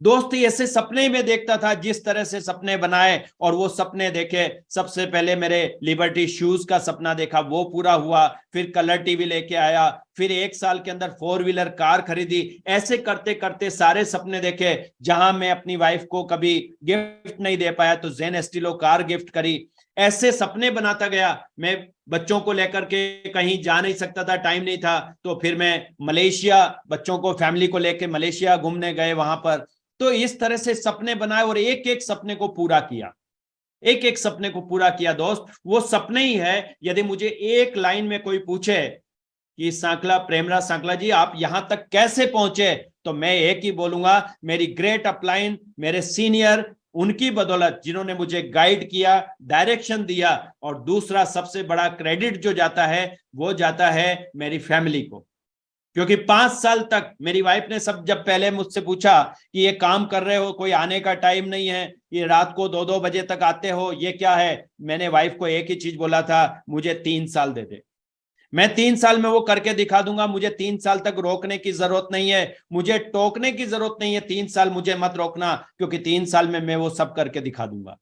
दोस्त ऐसे सपने में देखता था, जिस तरह से सपने बनाए और वो सपने देखे। सबसे पहले मेरे लिबर्टी शूज का सपना देखा, वो पूरा हुआ, फिर कलर टीवी लेके आया, फिर 1 साल के अंदर 4 व्हीलर कार खरीदी। ऐसे करते करते सारे सपने देखे। जहां मैं अपनी वाइफ को कभी गिफ्ट नहीं दे पाया तो जेन एस्टिलो कार गिफ्ट करी। ऐसे सपने बनाता गया। मैं बच्चों को लेकर के कहीं जा नहीं सकता था, टाइम नहीं था, तो फिर मैं मलेशिया, बच्चों को फैमिली को लेकर मलेशिया घूमने गए वहां पर। तो इस तरह से सपने बनाए और एक एक सपने को पूरा किया, एक एक सपने को पूरा किया। दोस्त वो सपने ही है। यदि मुझे एक लाइन में कोई पूछे कि सांकला, प्रेमराज सांकला जी आप यहां तक कैसे पहुंचे, तो मैं एक ही बोलूंगा, मेरी ग्रेट अपलाइन, मेरे सीनियर, उनकी बदौलत, जिन्होंने मुझे गाइड किया, डायरेक्शन दिया। और दूसरा सबसे बड़ा क्रेडिट जो जाता है वो जाता है मेरी फैमिली को, क्योंकि 5 साल तक मेरी वाइफ ने सब, जब पहले मुझसे पूछा कि ये काम कर रहे हो, कोई आने का टाइम नहीं है, ये रात को 2-2 बजे तक आते हो, ये क्या है, मैंने वाइफ को एक ही चीज बोला था, मुझे 3 साल दे दे, मैं 3 साल में वो करके दिखा दूंगा। मुझे 3 साल तक रोकने की जरूरत नहीं है, मुझे टोकने की जरूरत नहीं है। 3 साल मुझे मत रोकना, क्योंकि 3 साल में मैं वो सब करके दिखा दूंगा।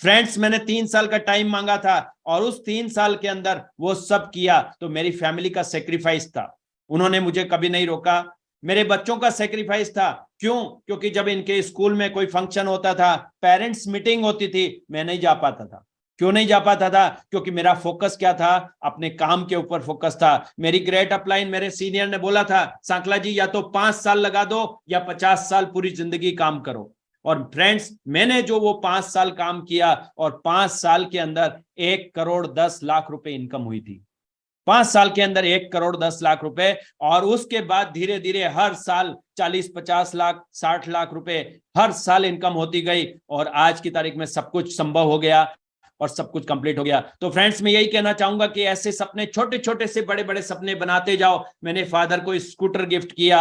फ्रेंड्स, मैंने 3 साल का टाइम मांगा था और उस 3 साल के अंदर वो सब किया। तो मेरी फैमिली का सेक्रीफाइस था, उन्होंने मुझे कभी नहीं रोका। मेरे बच्चों का सेक्रीफाइस था। क्यों? क्योंकि जब इनके स्कूल में कोई फंक्शन होता था, पेरेंट्स मीटिंग होती थी, मैं नहीं जा पाता था। क्यों नहीं जा पाता था? क्योंकि मेरा फोकस क्या था, अपने काम के ऊपर फोकस था। मेरी ग्रेट अपलाइन, मेरे सीनियर ने बोला था, सांकला जी या तो 5 साल लगा दो या 50 साल पूरी जिंदगी काम करो। और फ्रेंड्स, मैंने जो वो 5 साल काम किया और 5 साल के अंदर 1,10,00,000 रुपए इनकम हुई थी। 5 साल के अंदर 1,10,00,000 रुपए। और उसके बाद धीरे धीरे हर साल 40-50 लाख, 60 लाख रुपए हर साल इनकम होती गई और आज की तारीख में सब कुछ संभव हो गया और सब कुछ कंप्लीट हो गया। तो फ्रेंड्स, मैं यही कहना चाहूंगा कि ऐसे सपने, छोटे छोटे से बड़े बड़े सपने बनाते जाओ। मैंने फादर को स्कूटर गिफ्ट किया,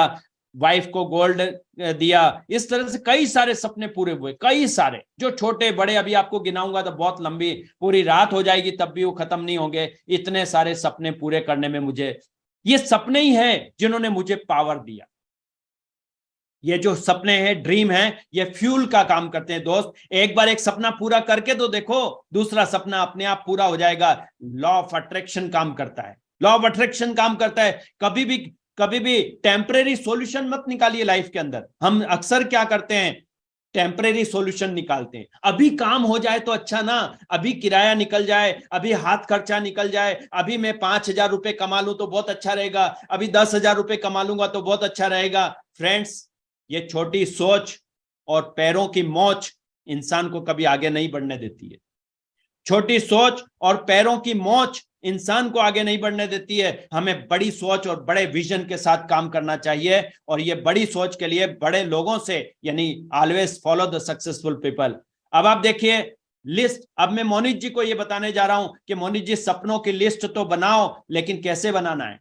वाइफ को गोल्ड दिया, इस तरह से कई सारे सपने पूरे हुए, कई सारे, जो छोटे बड़े, अभी आपको गिनाऊंगा तो बहुत लंबी पूरी रात हो जाएगी, तब भी वो खत्म नहीं होंगे। इतने सारे सपने पूरे करने में मुझे, ये सपने ही हैं जिन्होंने मुझे पावर दिया। ये जो सपने हैं, ड्रीम है, ये फ्यूल का काम करते हैं। दोस्त, एक बार एक सपना पूरा करके तो देखो, दूसरा सपना अपने आप पूरा हो जाएगा। लॉ ऑफ अट्रैक्शन काम करता है, लॉ ऑफ अट्रैक्शन काम करता है। कभी भी टेम्परेरी सॉल्यूशन मत निकालिए लाइफ के अंदर। हम अक्सर क्या करते हैं, टेम्परेरी सॉल्यूशन निकालते हैं। अभी काम हो जाए तो अच्छा ना, अभी किराया निकल जाए, अभी हाथ खर्चा निकल जाए, अभी मैं 5,000 रुपए कमा लूं तो बहुत अच्छा रहेगा, अभी 10,000 रुपए कमा लूंगा तो बहुत अच्छा रहेगा। फ्रेंड्स, ये छोटी सोच और पैरों की मौज इंसान को कभी आगे नहीं बढ़ने देती है। छोटी सोच और पैरों की मौज इंसान को आगे नहीं बढ़ने देती है। हमें बड़ी सोच और बड़े विजन के साथ काम करना चाहिए और ये बड़ी सोच के लिए बड़े लोगों से, यानी always follow the successful people. अब आप देखिए लिस्ट, अब मैं मोनिश जी को ये बताने जा रहा हूं कि मोनिश जी, सपनों की लिस्ट तो बनाओ, लेकिन कैसे बनाना है?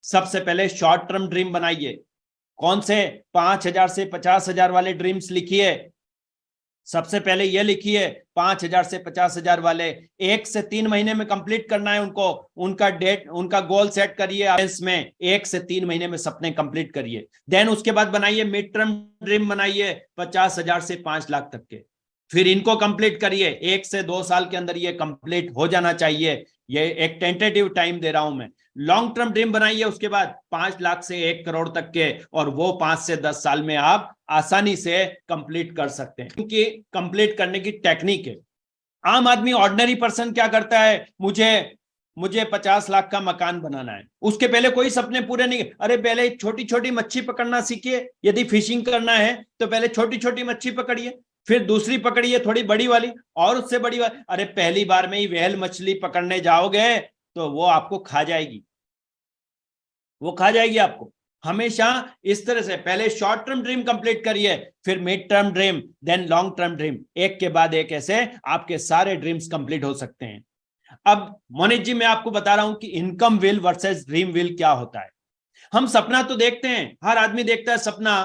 सबसे पहले शॉर्ट टर्म ड्रीम बनाइए। कौन से? 5,000 से 50,000 वाले ड्रीम्स लिखिए। सबसे पहले ये लिखिए 5,000 से 50,000 वाले 1 से 3 महीने में कंप्लीट करना है उनको, उनका डेट, उनका गोल सेट करिए में 1 से 3 महीने में सपने कंप्लीट करिए। देन उसके बाद बनाइए मिड टर्म ड्रीम, बनाइए 50,000 से 5 लाख तक के, फिर इनको कंप्लीट करिए। 1 से 2 साल के अंदर ये कंप्लीट हो जाना चाहिए, ये एक टेंटेटिव टाइम दे रहा हूं मैं। लॉन्ग टर्म ड्रीम बनाइए उसके बाद 5 लाख से 1 करोड़ तक के, और वो 5 से 10 साल में आप आसानी से कंप्लीट कर सकते हैं, क्योंकि कंप्लीट करने की टेक्निक है। आम आदमी, ऑर्डिनरी पर्सन क्या करता है, मुझे 50 लाख का मकान बनाना है, उसके पहले कोई सपने पूरे नहीं। अरे पहले छोटी छोटी मच्छी पकड़ना सीखिए, यदि फिशिंग करना है तो पहले छोटी छोटी मच्छी पकड़िए, फिर दूसरी पकड़िए थोड़ी बड़ी वाली, और उससे बड़ी वाली। अरे पहली बार में ही व्हेल मछली पकड़ने जाओगे तो वो आपको खा जाएगी, वो खा जाएगी आपको। हमेशा इस तरह से पहले शॉर्ट टर्म ड्रीम कंप्लीट करिए, फिर mid term dream, then long term dream, एक के बाद एक ऐसे आपके सारे ड्रीम्स कंप्लीट हो सकते हैं। अब मोनित जी, मैं आपको बता रहा हूं कि income will versus dream will क्या होता है। हम सपना तो देखते हैं, हर आदमी देखता है सपना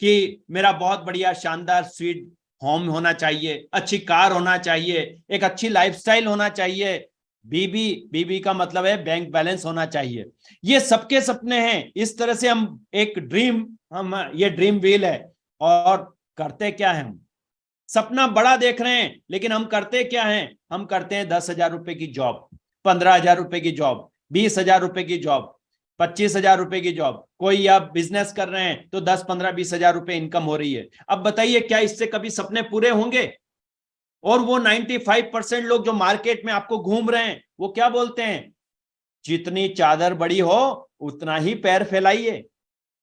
कि मेरा बहुत बढ़िया शानदार स्वीट होम होना चाहिए, अच्छी कार होना चाहिए, एक अच्छी लाइफस्टाइल होना चाहिए, बीबी का मतलब है बैंक बैलेंस होना चाहिए। ये सबके सपने हैं। इस तरह से हम एक ड्रीम, हम ये ड्रीम व्हील है। और करते क्या है, हम सपना बड़ा देख रहे हैं, लेकिन हम करते क्या हैं, हम करते हैं 10,000 रुपए की जॉब, 15,000 रुपए की जॉब, 20,000 रुपए की जॉब, 25,000 रुपए की जॉब। कोई आप बिजनेस कर रहे हैं तो 10, 15, 20,000 रुपए इनकम हो रही है। अब बताइए क्या इससे कभी सपने पूरे होंगे? और वो 95% लोग जो मार्केट में आपको घूम रहे हैं, वो क्या बोलते हैं, जितनी चादर बड़ी हो उतना ही पैर फैलाइए,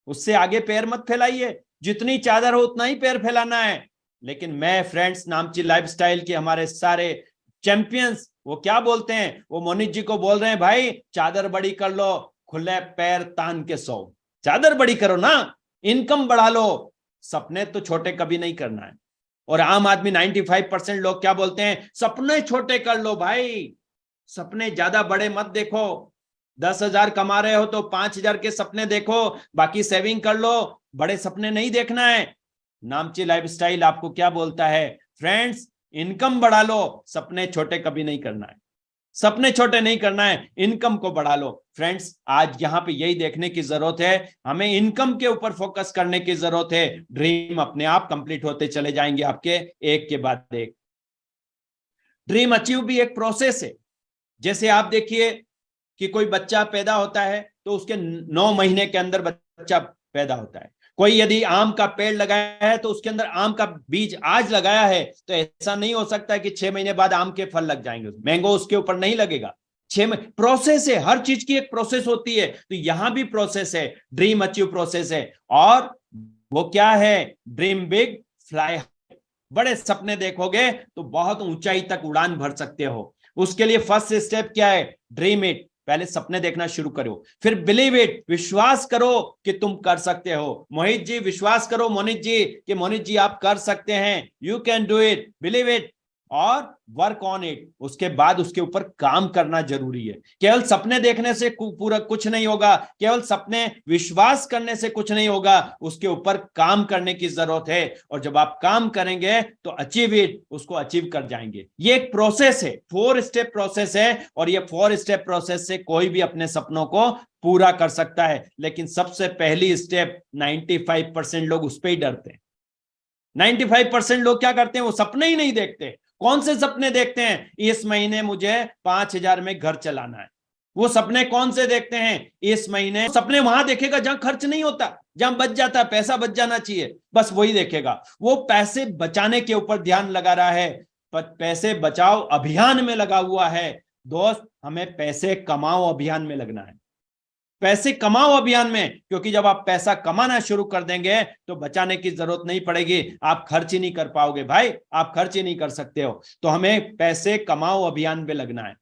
उससे आगे पैर मत फैलाइए, जितनी चादर हो उतना ही पैर फैलाना है। लेकिन मैं फ्रेंड्स नामची लाइफस्टाइल के हमारे सारे चैंपियंस, वो क्या बोलते हैं, वो मोनित जी को बोल रहे हैं, भाई चादर बड़ी कर लो, खुले पैर तान के सो। चादर बड़ी करो ना, इनकम बढ़ा लो, सपने तो छोटे कभी नहीं करना है। और आम आदमी 95% लोग क्या बोलते हैं, सपने छोटे कर लो भाई, सपने ज्यादा बड़े मत देखो। 10,000 कमा रहे हो तो 5,000 के सपने देखो, बाकी सेविंग कर लो, बड़े सपने नहीं देखना है। नामची लाइफस्टाइल आपको क्या बोलता है, फ्रेंड्स इनकम बढ़ा लो, सपने छोटे कभी नहीं करना है, सपने छोटे नहीं करना है, इनकम को बढ़ा लो। फ्रेंड्स आज यहां पे यही देखने की जरूरत है, हमें इनकम के ऊपर फोकस करने की जरूरत है। ड्रीम अपने आप कंप्लीट होते चले जाएंगे आपके, एक के बाद एक। ड्रीम अचीव भी एक प्रोसेस है। जैसे आप देखिए कि कोई बच्चा पैदा होता है तो उसके 9 महीने के अंदर बच्चा पैदा होता है। कोई यदि आम का पेड़ लगाया है तो उसके अंदर आम का बीज आज लगाया है तो ऐसा नहीं हो सकता कि 6 महीने बाद आम के फल लग जाएंगे, मैंगो उसके ऊपर नहीं लगेगा। 6 महीने प्रोसेस है, हर चीज की एक प्रोसेस होती है, तो यहां भी प्रोसेस है, ड्रीम अचीव प्रोसेस है। और वो क्या है, ड्रीम बिग फ्लाई, बड़े सपने देखोगे तो बहुत ऊंचाई तक उड़ान भर सकते हो। उसके लिए फर्स्ट स्टेप क्या है, ड्रीम इट, पहले सपने देखना शुरू करो, फिर बिलीव इट, विश्वास करो कि तुम कर सकते हो। मोहित जी विश्वास करो मोनित जी कि मोनित जी आप कर सकते हैं, you can do it, believe it, और वर्क ऑन इट। उसके बाद उसके ऊपर काम करना जरूरी है। केवल सपने देखने से पूरा कुछ नहीं होगा, केवल सपने विश्वास करने से कुछ नहीं होगा, उसके ऊपर काम करने की जरूरत है। और जब आप काम करेंगे तो अचीव इट, उसको अचीव कर जाएंगे। ये एक प्रोसेस है, 4 स्टेप प्रोसेस है, और ये 4 स्टेप प्रोसेस से कोई भी अपने सपनों को पूरा कर सकता है। लेकिन सबसे पहली स्टेप 95% लोग उस पर ही डरते हैं। 95% लोग क्या करते हैं, वो सपने ही नहीं देखते। कौन से सपने देखते हैं, इस महीने मुझे 5,000 में घर चलाना है। वो सपने कौन से देखते हैं, इस महीने सपने वहां देखेगा जहां खर्च नहीं होता, जहां बच जाता, पैसा बच जाना चाहिए, बस वही देखेगा। वो पैसे बचाने के ऊपर ध्यान लगा रहा है, पैसे बचाओ अभियान में लगा हुआ है। दोस्त हमें पैसे कमाओ अभियान में लगना है, पैसे कमाओ अभियान में, क्योंकि जब आप पैसा कमाना शुरू कर देंगे तो बचाने की जरूरत नहीं पड़ेगी, आप खर्च ही नहीं कर पाओगे भाई, आप खर्च ही नहीं कर सकते हो। तो हमें पैसे कमाओ अभियान में लगना है।